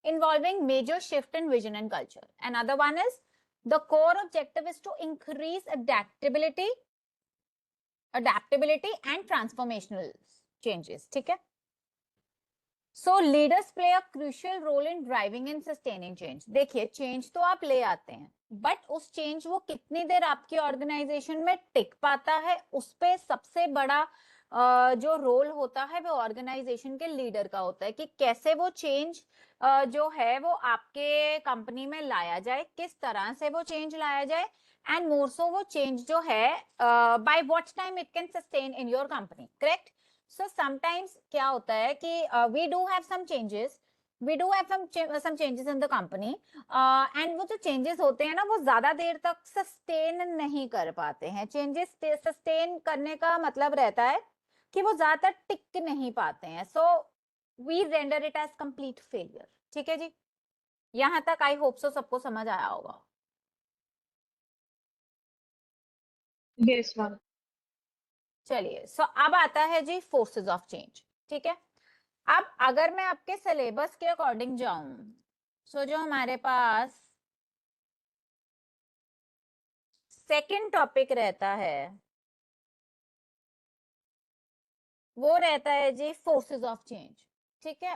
involving major shift in vision and culture. Another one is the core objective is to increase adaptability and transformational changes. ठीक है? So leaders play a crucial role in driving and sustaining change. देखिए, change तो आप ले आते हैं, but उस change वो कितनी देर आपकी ऑर्गेनाइजेशन में टिक पाता है, उस पे सबसे बड़ा जो रोल होता है वो ऑर्गेनाइजेशन के लीडर का होता है कि कैसे वो चेंज जो है वो आपके कंपनी में लाया जाए, किस तरह से वो चेंज लाया जाए, एंड मोर सो वो चेंज जो है by what time it can sustain in your company. Correct? So sometimes क्या होता है कि we do have some changes, some changes in the company, and वो जो चेंजेस होते हैं ना वो ज्यादा देर तक सस्टेन नहीं कर पाते हैं. चेंजेस सस्टेन करने का मतलब रहता है कि वो ज्यादातर टिक नहीं पाते हैं. So we render it as complete failure. ठीक है जी, यहाँ तक आई होप सो सबको समझ आया होगा. Yes ma'am. चलिए, सो अब आता है जी फोर्सेस ऑफ चेंज. ठीक है, अब अगर मैं आपके सिलेबस के अकॉर्डिंग जाऊं, सो जो हमारे पास सेकंड टॉपिक रहता है वो रहता है जी फोर्सेस ऑफ चेंज. ठीक है,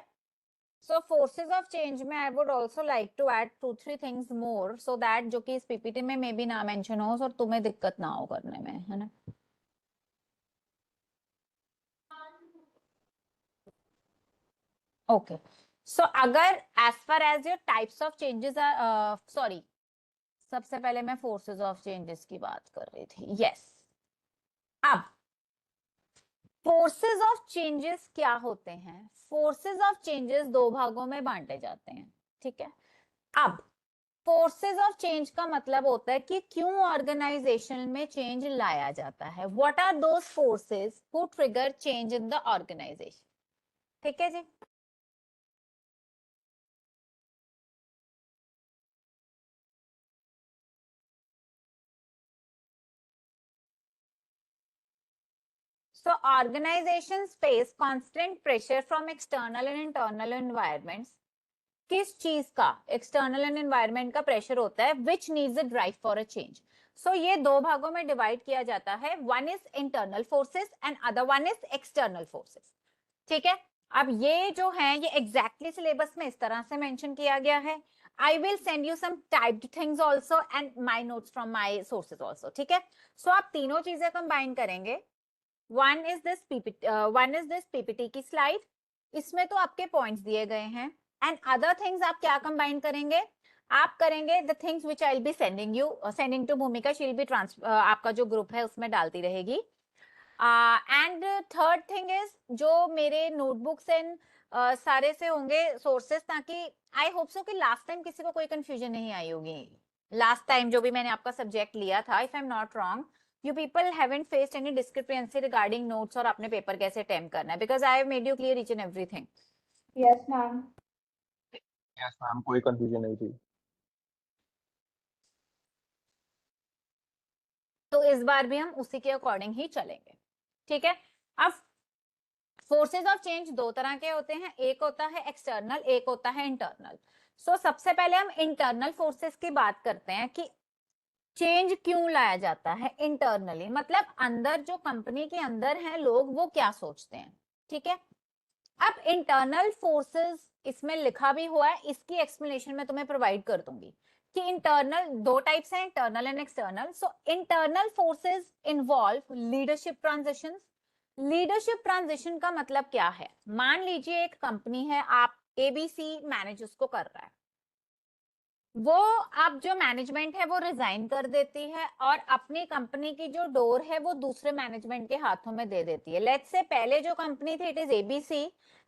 सो फोर्सेस ऑफ चेंज में I would also like to add 2-3 things more, so that जो कि इस पीपीटी में मे बी ना मेंशन हो और तुम्हें दिक्कत ना हो करने में, है ना. ओके, सो अगर as far as your types of changes are, sorry, सबसे पहले मैं फोर्सेस ऑफ चेंजेस की बात कर रही थी. यस, अब फोर्सेस ऑफ चेंजेस क्या होते हैं? फोर्सेस ऑफ चेंजेस दो भागों में बांटे जाते हैं. ठीक है, अब फोर्सेस ऑफ चेंज का मतलब होता है कि क्यों ऑर्गेनाइजेशन में चेंज लाया जाता है. What are those forces who trigger change in the organization. ठीक है जी, so organizations face constant pressure from external and internal environments. किस चीज का एक्सटर्नल एंड एनवायरनमेंट का प्रेशर होता है which needs a drive for a change. So ये दो भागों में डिवाइड किया जाता है, one is internal forces and other one is external forces. ठीक है, अब ये जो है ये एग्जैक्टली सिलेबस में इस तरह से मेंशन किया गया है. I will send you some typed things also and my notes from my sources also. ठीक है, सो आप तीनों चीजें कंबाइन करेंगे. वन इज दिस पीपीटी की स्लाइड, इसमें तो आपके पॉइंट्स दिए गए हैं, एंड अदर थिंग्स आप क्या कंबाइन करेंगे? आप करेंगे the things which I will be sending to Bhumika, she will be आपका जो ग्रुप है उसमें डालती रहेगी. एंड थर्ड थिंग इज जो मेरे नोटबुक्स एंड सारे से होंगे सोर्सेस, ताकि आई होप सो कि लास्ट टाइम किसी को कोई कंफ्यूजन नहीं आई होगी. लास्ट टाइम जो भी मैंने आपका सब्जेक्ट लिया था, if I am not wrong, you people haven't faced any discrepancy regarding notes और आपने पेपर कैसे अटेम्प्ट करना है, because I have made you clear each and everything. Yes, ma'am. Yes ma'am, कोई कंफ्यूजन नहीं थी. तो इस बार भी हम उसी के अकॉर्डिंग ही चलेंगे. ठीक है, अब फोर्सेस ऑफ चेंज दो तरह के होते हैं, एक होता है एक्सटर्नल, एक होता है इंटरनल. सो सबसे पहले हम इंटरनल फोर्सेस की बात करते हैं कि चेंज क्यों लाया जाता है इंटरनली, मतलब अंदर जो कंपनी के अंदर हैं लोग वो क्या सोचते हैं. ठीक है, अब इंटरनल फोर्सेस इसमें लिखा भी हुआ है, इसकी एक्सप्लेनेशन मैं तुम्हें प्रोवाइड कर दूंगी कि इंटरनल दो टाइप्स हैं, internal and external. So internal forces involve leadership transitions. Leadership transition का मतलब क्या है? मान लीजिए एक कंपनी है, आप एबीसी मैनेज उसको कर रहा है. वो अब जो मैनेजमेंट है वो रिजाइन कर देती है और अपनी कंपनी की जो डोर है वो दूसरे मैनेजमेंट के हाथों में दे देती है। लेट्स से पहले जो कंपनी थी it is ABC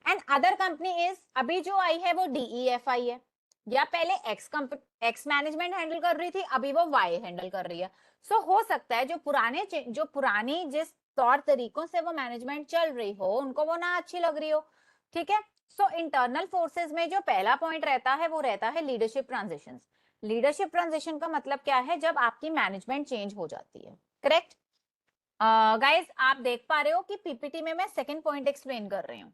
and other company is, अभी जो आई है वो डीईएफआई है, या पहले एक्स मैनेजमेंट हैंडल कर रही थी, अभी वो वाई हैंडल कर रही है। सो हो सकता है जो पुरानी जिस तौर तरीकों से वो मैनेजमेंट चल रही हो उनको वो ना अच्छी लग रही हो, ठीक है। सो इंटरनल फोर्सेस में जो पहला पॉइंट रहता है वो रहता है लीडरशिप ट्रांजिशन। लीडरशिप ट्रांजिशन का मतलब क्या है? जब आपकी मैनेजमेंट चेंज हो जाती है, करेक्ट। गाइस आप देख पा रहे हो कि पीपीटी में मैं सेकंड पॉइंट एक्सप्लेन कर रही हूँ।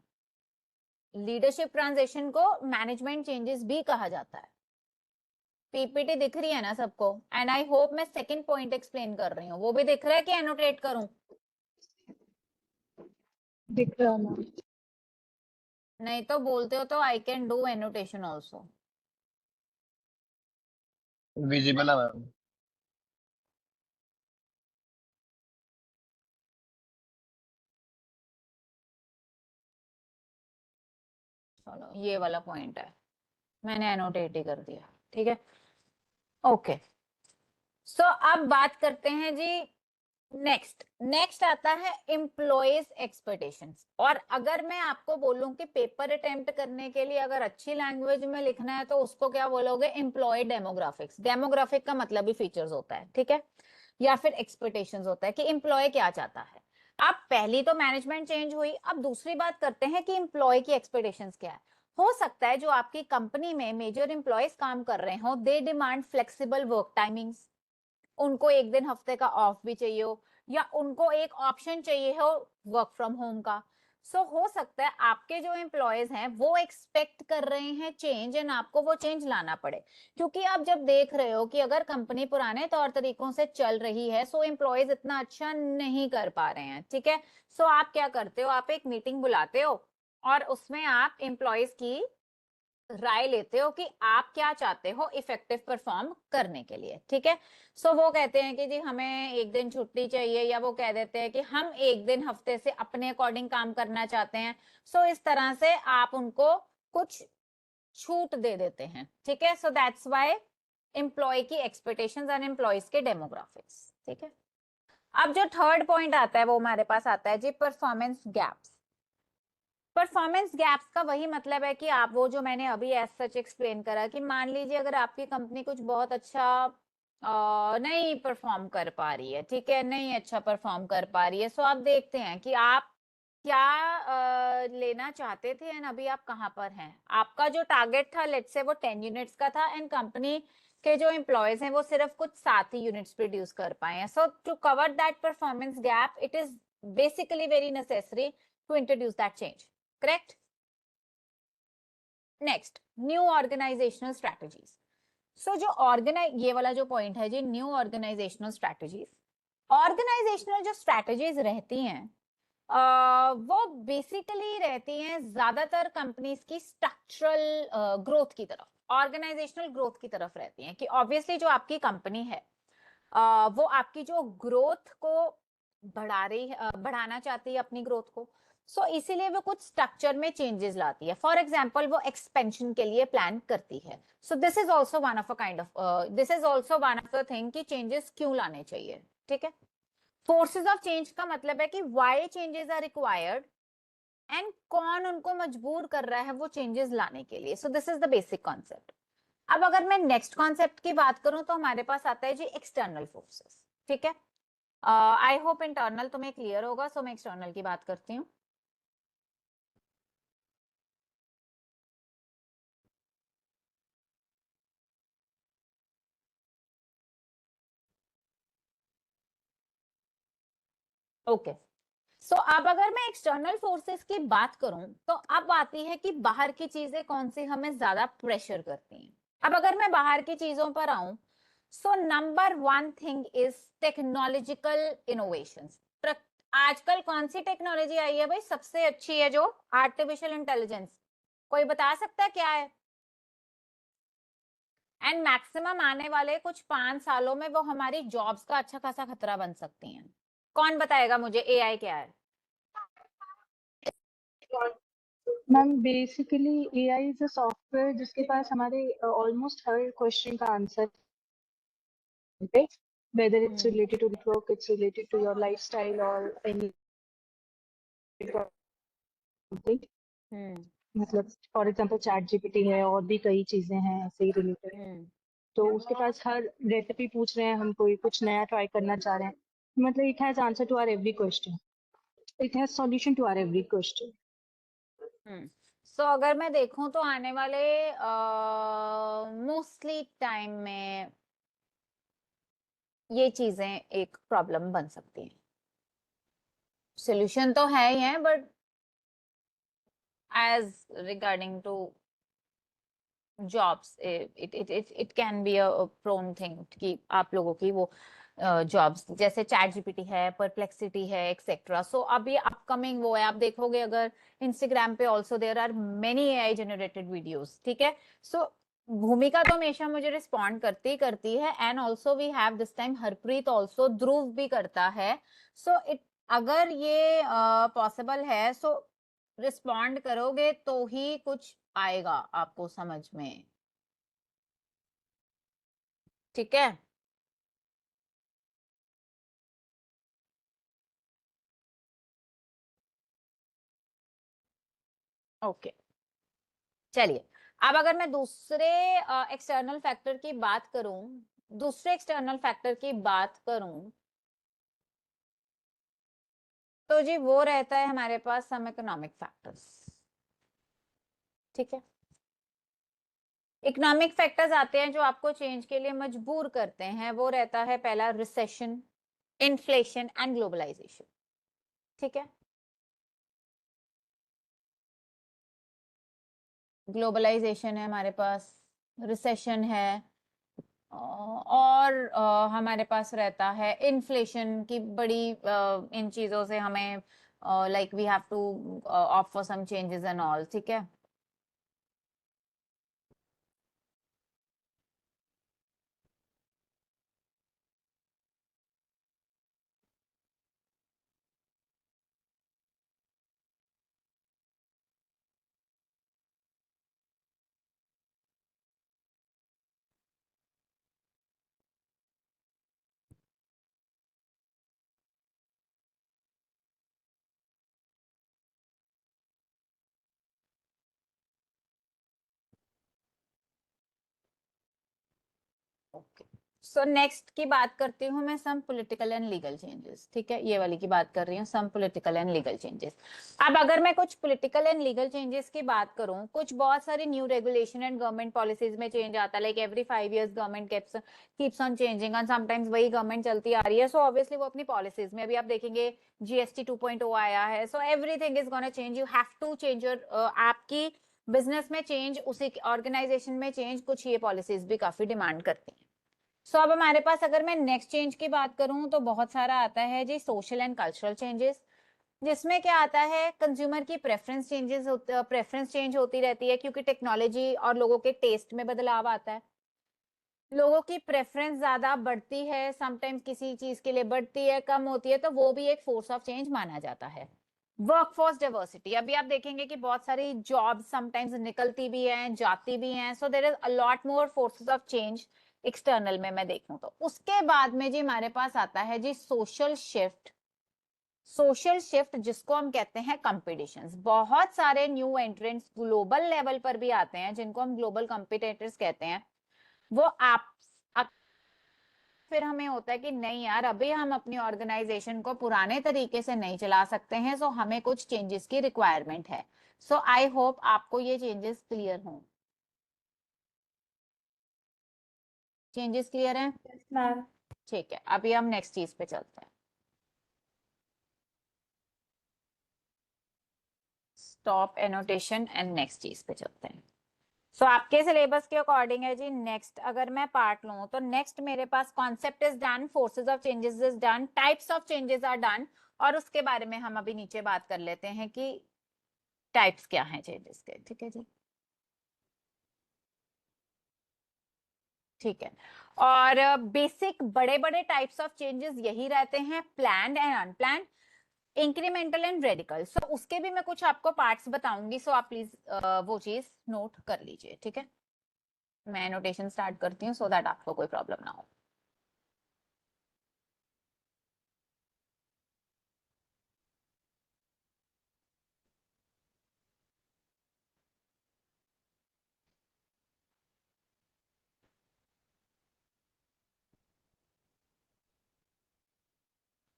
लीडरशिप ट्रांजिशन को मैनेजमेंट चेंजेस भी कहा जाता है। पीपीटी दिख रही है ना सबको? एंड आई होप मैं सेकंड पॉइंट एक्सप्लेन कर रही हूँ, वो भी दिख रहा है कि एनोटेट करूं? दिख रहा मैम। नहीं तो बोलते हो तो I can do annotation also. Visible है मैम। चलो ये वाला पॉइंट है, मैंने एनोटेट ही कर दिया, ठीक है। ओके सो अब बात करते हैं जी नेक्स्ट आता है एम्प्लॉयज एक्सपेक्टेशंस। और अगर मैं आपको बोलूं कि पेपर अटेम्प्ट करने के लिए अगर अच्छी लैंग्वेज में लिखना है तो उसको क्या बोलोगे? Employ demographics. डेमोग्राफिक का मतलब ही फीचर्स होता है, ठीक है, या फिर एक्सपेक्टेशंस होता है कि एम्प्लॉय क्या चाहता है। अब पहली तो मैनेजमेंट चेंज हुई, अब दूसरी बात करते हैं कि एम्प्लॉय की एक्सपेक्टेशंस क्या है। हो सकता है जो आपकी कंपनी में मेजर एम्प्लॉयज काम कर रहे हो they demand flexible work timings, उनको एक दिन हफ्ते का ऑफ भी चाहिए हो, या उनको एक ऑप्शन चाहिए हो वर्क फ्रॉम होम का। हो सकता है आपके जो एम्प्लॉयज हैं वो एक्सपेक्ट कर रहे हैं चेंज एंड आपको वो चेंज लाना पड़े, क्योंकि आप जब देख रहे हो कि अगर कंपनी पुराने तौर तरीकों से चल रही है सो एम्प्लॉयज इतना अच्छा नहीं कर पा रहे हैं, ठीक है। आप क्या करते हो? आप एक मीटिंग बुलाते हो और उसमें आप एम्प्लॉयज की राय लेते हो कि आप क्या चाहते हो इफेक्टिव परफॉर्म करने के लिए, ठीक है। वो कहते हैं कि जी हमें एक दिन छुट्टी चाहिए, या वो कह देते हैं कि हम एक दिन हफ्ते से अपने अकॉर्डिंग काम करना चाहते हैं। इस तरह से आप उनको कुछ छूट दे देते हैं, ठीक है। दैट्स व्हाई एम्प्लॉय की एक्सपेक्टेशंस एंड एम्प्लॉयज के डेमोग्राफिक्स, ठीक है। अब जो थर्ड पॉइंट आता है वो हमारे पास आता है जी परफॉर्मेंस गैप्स। परफॉर्मेंस गैप्स का वही मतलब है कि आप वो जो मैंने अभी एज सच एक्सप्लेन करा कि मान लीजिए अगर आपकी कंपनी कुछ बहुत अच्छा नहीं परफॉर्म कर पा रही है, ठीक है, नहीं अच्छा परफॉर्म कर पा रही है, आप देखते हैं कि आप क्या लेना चाहते थे एंड अभी आप कहाँ पर हैं। आपका जो टारगेट था लेट्स से वो 10 यूनिट्स का था एंड कंपनी के जो एम्प्लॉयज हैं वो सिर्फ कुछ 7 ही यूनिट्स प्रोड्यूस कर पाए हैं। To cover that performance gap it is basically very necessary to introduce that change, correct. Next new organizational strategies. ये वाला जो पॉइंट है जी न्यू ऑर्गेनाइजेशनल स्ट्रेटजीज। ऑर्गेनाइजेशनल जो स्ट्रेटजीज रहती हैं वो बेसिकली रहती हैं ज्यादातर कंपनीज की स्ट्रक्चरल ग्रोथ की तरफ, ऑर्गेनाइजेशनल ग्रोथ की तरफ रहती हैं कि ऑब्वियसली जो आपकी कंपनी है वो आपकी जो ग्रोथ को बढ़ाना चाहती है अपनी ग्रोथ को। इसीलिए वो कुछ स्ट्रक्चर में चेंजेस लाती है। फॉर एग्जांपल वो एक्सपेंशन के लिए प्लान करती है। This is also one of a kind of this is also one of the thing कि चेंजेस क्यों लाने चाहिए, ठीक है। फोर्सेस ऑफ चेंज का मतलब है कि why changes are required and कौन उनको मजबूर कर रहा है वो चेंजेस लाने के लिए। This is the basic concept. अब अगर मैं नेक्स्ट कॉन्सेप्ट की बात करूं तो हमारे पास आता है जी एक्सटर्नल फोर्सेस, ठीक है। आई होप इंटरनल तुम्हें क्लियर होगा, मैं एक्सटर्नल की बात करती हूँ। ओके अब अगर मैं एक्सटर्नल फोर्सेस की बात करूं तो अब आती है कि बाहर की चीजें कौन सी हमें ज्यादा प्रेशर करती हैं। अब अगर मैं बाहर की चीजों पर आऊं number one thing is technological innovations. आजकल कौन सी टेक्नोलॉजी आई है भाई सबसे अच्छी है? जो आर्टिफिशियल इंटेलिजेंस। कोई बता सकता है क्या है? एंड मैक्सिमम आने वाले कुछ 5 सालों में वो हमारी जॉब्स का अच्छा खासा खतरा बन सकती हैं। कौन बताएगा मुझे एआई क्या है? Ma'am basically AI is a software जिसके पास हमारे ऑलमोस्ट हर क्वेश्चन का आंसर है, whether it's related to network, it's related to your lifestyle or anything. मतलब फॉर एग्जांपल चैट जीपीटी है और भी कई चीजें हैं ऐसे ही रिलेटेड, तो उसके पास हर रेसिपी पूछ रहे हैं, हम कोई कुछ नया ट्राई करना चाह रहे हैं, मतलब it has answer to our every question, it has solution to our every question. So अगर मैं देखूं तो आने वाले मोस्टली टाइम में ये चीजें एक प्रॉब्लम बन सकती हैं। सोल्यूशन तो है ही है, but as regarding to jobs it can be a prone thing कि आप लोगों की वो जॉब्स जैसे चैट जीपीटी है, परप्लेक्सिटी है, एक्सेट्रा। सो अभी अपकमिंग वो है, आप देखोगे अगर इंस्टाग्राम पे also there are many AI generated videos, ठीक है। सो भूमिका तो हमेशा मुझे रिस्पॉन्ड करती है, and also we have this time Harpreet also, Dhruv भी करता है। सो इट अगर ये पॉसिबल है, सो रिस्पॉन्ड करोगे तो ही कुछ आएगा आपको समझ में, ठीक है। ओके, चलिए। अब अगर मैं दूसरे एक्सटर्नल फैक्टर की बात करूं, तो जी वो रहता है हमारे पास सम इकोनॉमिक फैक्टर्स, ठीक है। इकोनॉमिक फैक्टर्स आते हैं जो आपको चेंज के लिए मजबूर करते हैं, वो रहता है पहला रिसेशन, इन्फ्लेशन एंड ग्लोबलाइजेशन, ठीक है। ग्लोबलाइजेशन है हमारे पास, रिसेशन है, और हमारे पास रहता है इन्फ्लेशन की बड़ी इन चीजों से हमें like we have to opt for some changes and all, ठीक है। ओके, सो नेक्स्ट की बात करती हूँ मैं, some political and legal changes, ठीक है। ये वाली की बात कर रही हूँ, some political and legal changes. अब अगर मैं कुछ पॉलिटिकल एंड लीगल चेंजेस की बात करूँ, कुछ बहुत सारी new regulation and government policies में चेंज आता है, like every 5 years government keeps on changing, and sometimes वही गवर्नमेंट चलती आ रही है। सो ऑब्वियसली वो अपनी पॉलिसीज में, अभी आप देखेंगे जीएसटी 2.0 आया है, so everything is gonna change, you have to change your, आपकी बिजनेस में चेंज, उसी ऑर्गेनाइजेशन में चेंज, कुछ ये पॉलिसीज भी काफी डिमांड करती हैं। सो अब हमारे पास अगर मैं नेक्स्ट चेंज की बात करूं तो बहुत सारा आता है जी, सोशल एंड कल्चरल चेंजेस, जिसमें क्या आता है, कंज्यूमर की प्रेफरेंस चेंज होती रहती है, क्योंकि टेक्नोलॉजी और लोगों के टेस्ट में बदलाव आता है, लोगों की प्रेफरेंस ज्यादा बढ़ती है, समटाइम्स किसी चीज के लिए बढ़ती है, कम होती है, तो वो भी एक फोर्स ऑफ चेंज माना जाता है। वर्कफोर्स डाइवर्सिटी, अभी आप देखेंगे कि बहुत सारी जॉब समटाइम्स निकलती भी हैं, जाती भी हैं, so there is a lot more forces of change external में मैं देखूं तो। उसके बाद में जी हमारे पास आता है जी सोशल शिफ्ट, जिसको हम कहते हैं कंपटीशंस। बहुत सारे न्यू एंट्रेंट्स ग्लोबल लेवल पर भी आते हैं, जिनको हम ग्लोबल कंपिटिटर्स कहते हैं। वो आप फिर हमें होता है कि नहीं यार, अभी हम अपनी ऑर्गेनाइजेशन को पुराने तरीके से नहीं चला सकते हैं, सो हमें कुछ चेंजेस की रिक्वायरमेंट है। सो आई होप आपको ये चेंजेस क्लियर हों। चेंजेस क्लियर हैं? Yes ma'am. ठीक है, अभी हम नेक्स्ट चीज पे चलते हैं। स्टॉप एनोटेशन एंड नेक्स्ट चीज पे चलते हैं। सो आपके सिलेबस के अकॉर्डिंग है जी। नेक्स्ट अगर मैं पार्ट लूं तो नेक्स्ट मेरे पास concept is done, forces of changes is done, types of changes are done, और उसके बारे में हम अभी नीचे बात कर लेते हैं कि टाइप्स क्या हैं चेंजेस के, ठीक है जी। ठीक है, और बेसिक बड़े बड़े टाइप्स ऑफ चेंजेस यही रहते हैं, planned and unplanned. Incremental and radical. So उसके भी मैं कुछ आपको पार्ट्स बताऊंगी, सो आप प्लीज वो चीज नोट कर लीजिए, ठीक है। मैं नोटेशन स्टार्ट करती हूँ सो दैट आपको कोई प्रॉब्लम ना हो।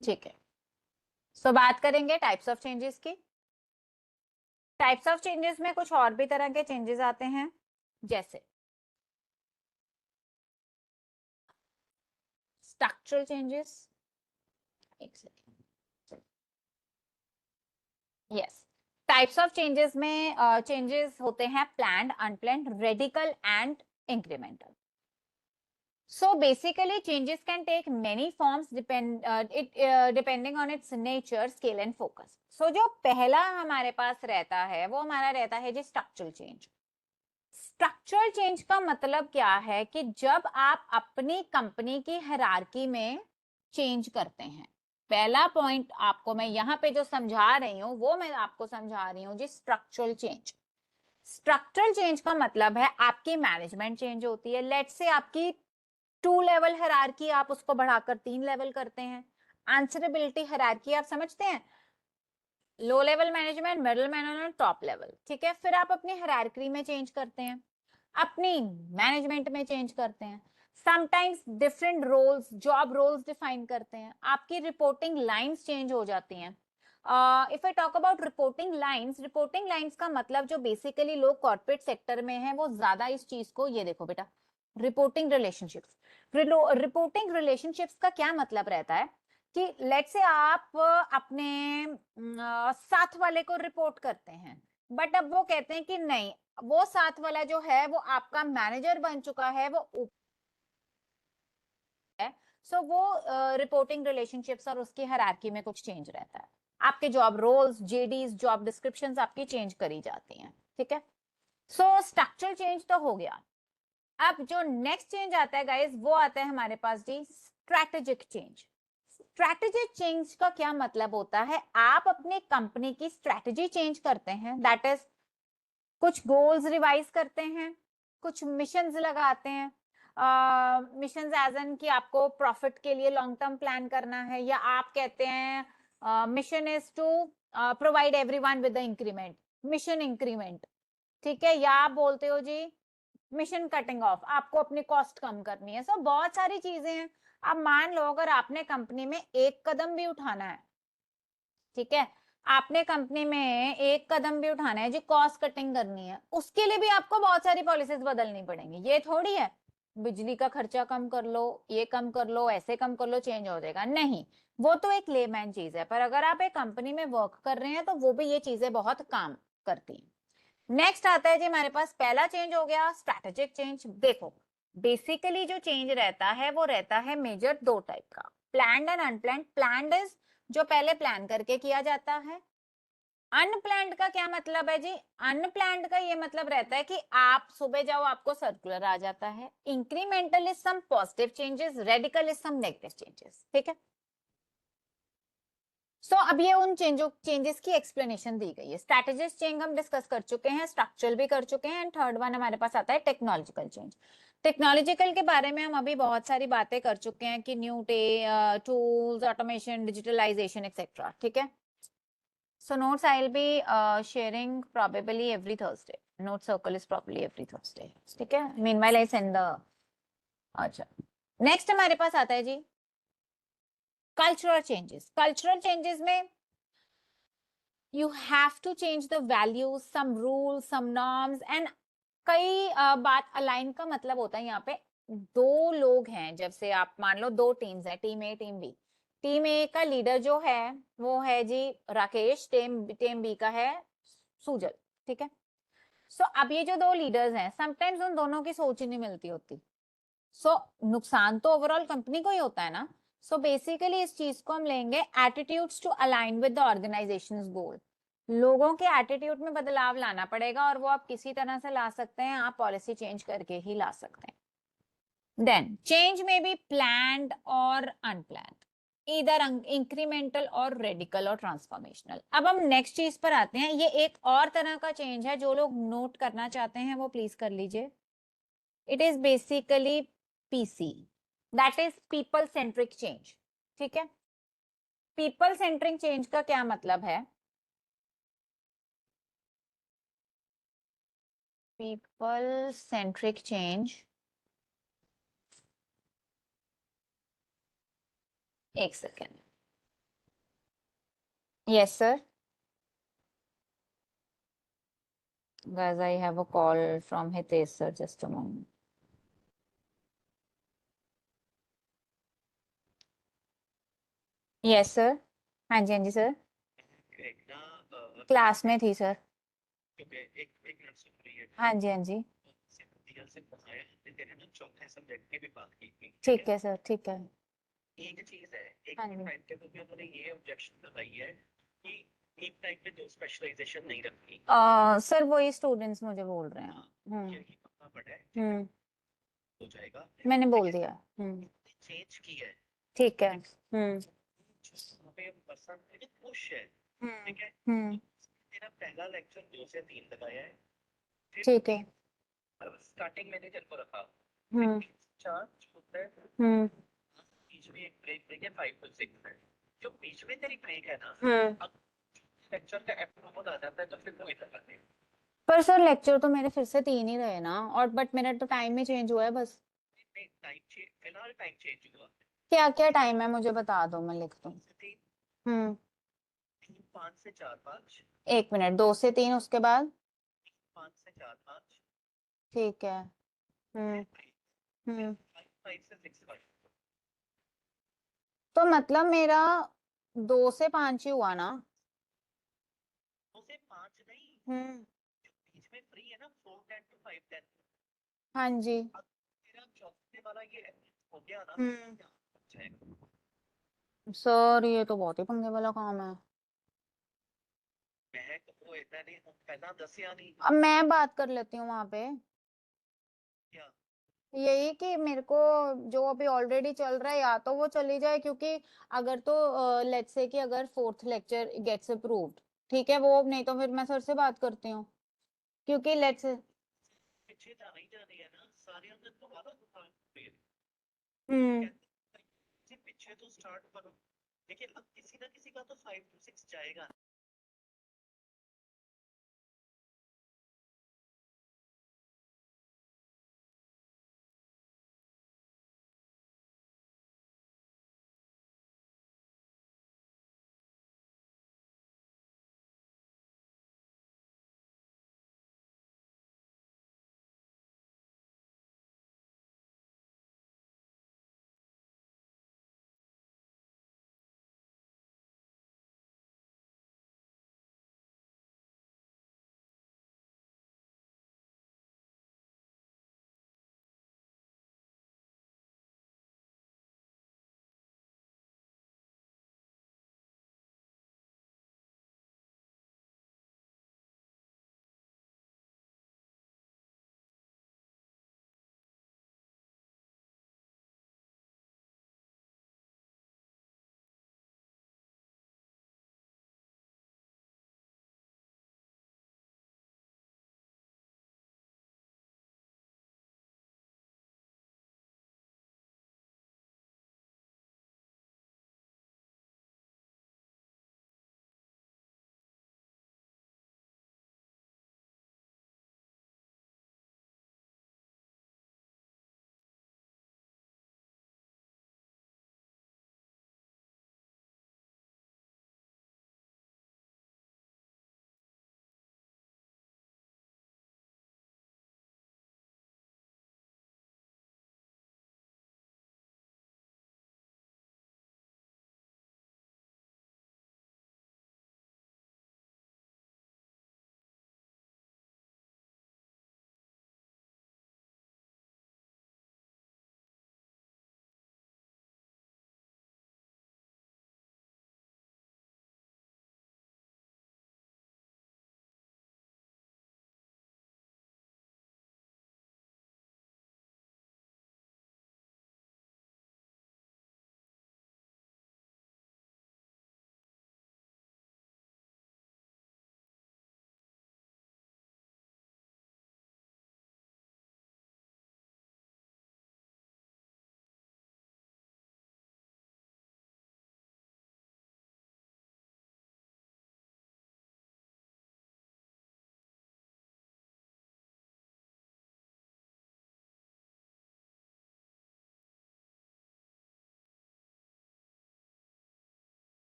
ठीक है, सो बात करेंगे टाइप्स ऑफ चेंजेस की। टाइप्स ऑफ चेंजेस में कुछ और भी तरह के चेंजेस आते हैं, जैसे स्ट्रक्चरल चेंजेस। एक second, yes, types of changes में चेंजेस होते हैं planned, unplanned, radical and incremental. So basically changes can take many forms depending on its nature, scale and focus. So जो पहला हमारे पास रहता है वो हमारा रहता है जी स्ट्रक्चरल चेंज। स्ट्रक्चरल चेंज का मतलब क्या है कि जब आप अपनी कंपनी की हायरार्की में चेंज करते हैं। पहला पॉइंट आपको मैं यहाँ पे जो समझा रही हूँ वो मैं आपको समझा रही हूँ जी स्ट्रक्चरल चेंज। स्ट्रक्चरल चेंज का मतलब है आपकी मैनेजमेंट चेंज होती है। लेट्स से आपकी 2 लेवल हायरार्की आप उसको बढ़ाकर 3 लेवल करते हैं। आंसरेबिलिटी हायरार्की आप समझते हैं, low level management, middle management, top level, ठीक है। फिर आप अपनी हायरार्की में चेंज करते हैं, अपनी मैनेजमेंट में चेंज करते हैं। Sometimes different roles, job roles define करते हैं, आपकी रिपोर्टिंग लाइंस चेंज हो जाती हैं। If I talk about reporting lines का मतलब जो बेसिकली लोग कॉर्पोरेट सेक्टर में हैं वो ज्यादा इस चीज को, ये देखो बेटा, रिपोर्टिंग रिलेशनशिप्स। रिपोर्टिंग रिलेशनशिप्स का क्या मतलब रहता है कि लेट से आप अपने साथ वाले को रिपोर्ट करते हैं, बट अब वो कहते हैं कि नहीं, वो साथ वाला जो है वो आपका मैनेजर बन चुका है, वो है। सो वो रिपोर्टिंग रिलेशनशिप्स और उसकी हायरार्की में कुछ चेंज रहता है। आपके job roles, JDs, job descriptions आपकी चेंज करी जाती हैं, ठीक है। सो स्ट्रक्चरल चेंज तो हो गया। अब जो नेक्स्ट चेंज आता है गाइस वो आता है हमारे पास जी स्ट्रैटेजिक चेंज। स्ट्रैटेजिक चेंज का क्या मतलब होता है, आप अपनी कंपनी की स्ट्रैटेजी चेंज करते हैं, दैट इज कुछ गोल्स रिवाइज करते हैं, कुछ मिशंस लगाते हैं। मिशंस एज एन कि आपको प्रॉफिट के लिए लॉन्ग टर्म प्लान करना है, या आप कहते हैं mission is to provide everyone with the increment, mission increment, ठीक है। या आप बोलते हो जी मिशन कटिंग ऑफ, आपको अपनी कॉस्ट कम करनी है। सो बहुत सारी चीजें हैं। अब मान लो अगर आपने कंपनी में एक कदम भी उठाना है, ठीक है, आपने कंपनी में एक कदम भी उठाना है जी, कॉस्ट कटिंग करनी है, उसके लिए भी आपको बहुत सारी पॉलिसीज बदलनी पड़ेंगी। ये थोड़ी है बिजली का खर्चा कम कर लो, ये कम कर लो, ऐसे कम कर लो, चेंज हो जाएगा, नहीं। वो तो एक लेमैन चीज है, पर अगर आप एक कंपनी में वर्क कर रहे हैं तो वो भी ये चीजें बहुत काम करती हैं। नेक्स्ट आता है जी हमारे पास, पहला चेंज हो गया स्ट्रैटेजिक चेंज। देखो बेसिकली जो चेंज रहता है वो रहता है मेजर 2 टाइप का, planned and unplanned. Planned is जो पहले प्लान करके किया जाता है। अनप्लान्ड का क्या मतलब है जी, अनप्लान्ड का ये मतलब रहता है कि आप सुबह जाओ आपको सर्कुलर आ जाता है। Incremental is some positive changes, radical is some negative changes, ठीक है। सो अब ये उन चेंजेस की एक्सप्लेनेशन दी गई है। स्ट्रैटेजिक चेंज हम डिस्कस कर चुके हैं, स्ट्रक्चरल भी कर चुके हैं, एंड थर्ड वन हमारे पास आता है टेक्नोलॉजिकल चेंज। टेक्नोलॉजिकल के बारे में हम अभी बहुत सारी बातें कर चुके हैं कि new tools, automation, digitalization etcetera, ठीक है। So notes I'll be sharing probably every Thursday. Note circle is probably every Thursday. ठीक है। Meanwhile I send the, अच्छा नेक्स्ट हमारे पास आता है जी कल्चरल चेंजेस। कल्चरल चेंजेस में you have to change the values, some rules, some norms and कई बात align का मतलब होता है यहाँ पे 2 लोग हैं, जब से आप मान लो 2 टीम्स हैं, टीम ए टीम बी। टीम ए का लीडर जो है वो है जी राकेश, टीम बी का है सुजल, ठीक है। सो अब ये जो 2 लीडर्स हैं, समटाइम्स उन दोनों की सोच ही नहीं मिलती होती। सो नुकसान तो ओवरऑल कंपनी को ही होता है ना। सो बेसिकली इस चीज को हम लेंगे attitudes to align with the organisations goal. लोगों के एटीट्यूड में बदलाव लाना पड़ेगा, और वो आप किसी तरह से ला सकते हैं, आप पॉलिसी चेंज करके ही ला सकते हैं। देन चेंज में बी प्लान्ड और अनप्लान्ड। इधर इंक्रीमेंटल और रेडिकल और ट्रांसफॉर्मेशनल। अब हम नेक्स्ट चीज पर आते हैं। ये एक और तरह का चेंज है, जो लोग नोट करना चाहते हैं वो प्लीज कर लीजिए। It is basically PC, that is people centric change. ठीक है, पीपल सेंट्रिक चेंज का क्या मतलब है? पीपल सेंट्रिक चेंज, एक second. Yes sir, guys, I have a call from Hitesh sir, just a moment. Yes sir, हाँ जी हाँ जी sir, एक ना क्लास में थी सर। क्योंकि एक मिनट सुन रही है हाँ जी हाँ जी, दिया से बताया हमने तेरे ना चौथे सब्जेक्ट की भी बात की थी ठीक है सर, ठीक है। एक चीज है एक हाँ जी। टाइम टेबल में उन्होंने ये ऑब्जेक्शन लगाई है कि एक टाइम पे दो स्पेशलाइजेशन नहीं रखनी सर वही स्टूडेंट्स मुझे बोल रहे हैं। ये पक्का पड़ा है हम्म, हो जाएगा मैंने बोल दिया। चेंज की है ठीक है। वहाँ पे पर्सन खुश है ठीक है तेरा पहला लेक्चर 2 से 3 लगाया है फिर ठीक है। स्टार्टिंग मैनेजर को रखा हम्म, चार होता है हम्म, बीच में एक ब्रेक है 5 to 6 है जो बीच में तेरी ब्रेक है ना लेक्चर का एप्रूवल आ जाता है तो फिर कोई दिक्कत नहीं पर सर लेक्चर तो मेरे फिर से 3 ही रहे ना, और बट मेरा तो टाइम में चेंज हुआ है बस। टाइम चेंज फिलहाल टाइम चेंज हुआ क्या क्या टाइम है मुझे बता दो, मैं लिख दूँ। 5 से 4 5 एक मिनट, 2 से 3 उसके बाद। 5 से 4 5 ठीक है। हम्म, 5 से 6 5 तो मतलब मेरा 2 से 5 ही हुआ ना? 2 से 5 नहीं हम्म, बीच में फ्री है ना 4 10 to 5 10 हाँ जी। अब तेरा चौथे वाला ये हो गया ना सर ये तो बहुत ही पंगे वाला काम है। मैं वो इतना नहीं पहला 10 या नहीं अब मैं बात कर लेती हूँ वहां पे। क्या यही कि मेरे को जो अभी ऑलरेडी चल रहा है या तो वो चली जाए, क्योंकि अगर तो लेट्स से कि अगर फोर्थ लेक्चर गेट्स अप्रूव्ड, ठीक है, वो नहीं तो फिर मैं सर से बात करती हूँ, क्योंकि लेट्स। पीछे जाना ही जानी है ना सारे अंदर दोबारा हम्म, पीछे तो स्टार्ट करो लेकिन अब किसी ना किसी का तो 5 to 6 जाएगा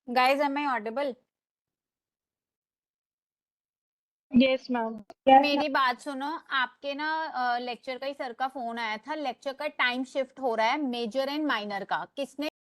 guys am I audible? Yes ma'am. मेरी बात सुनो, आपके ना लेक्चर का ही सर का फोन आया था, लेक्चर का टाइम शिफ्ट हो रहा है मेजर एंड माइनर का। किसने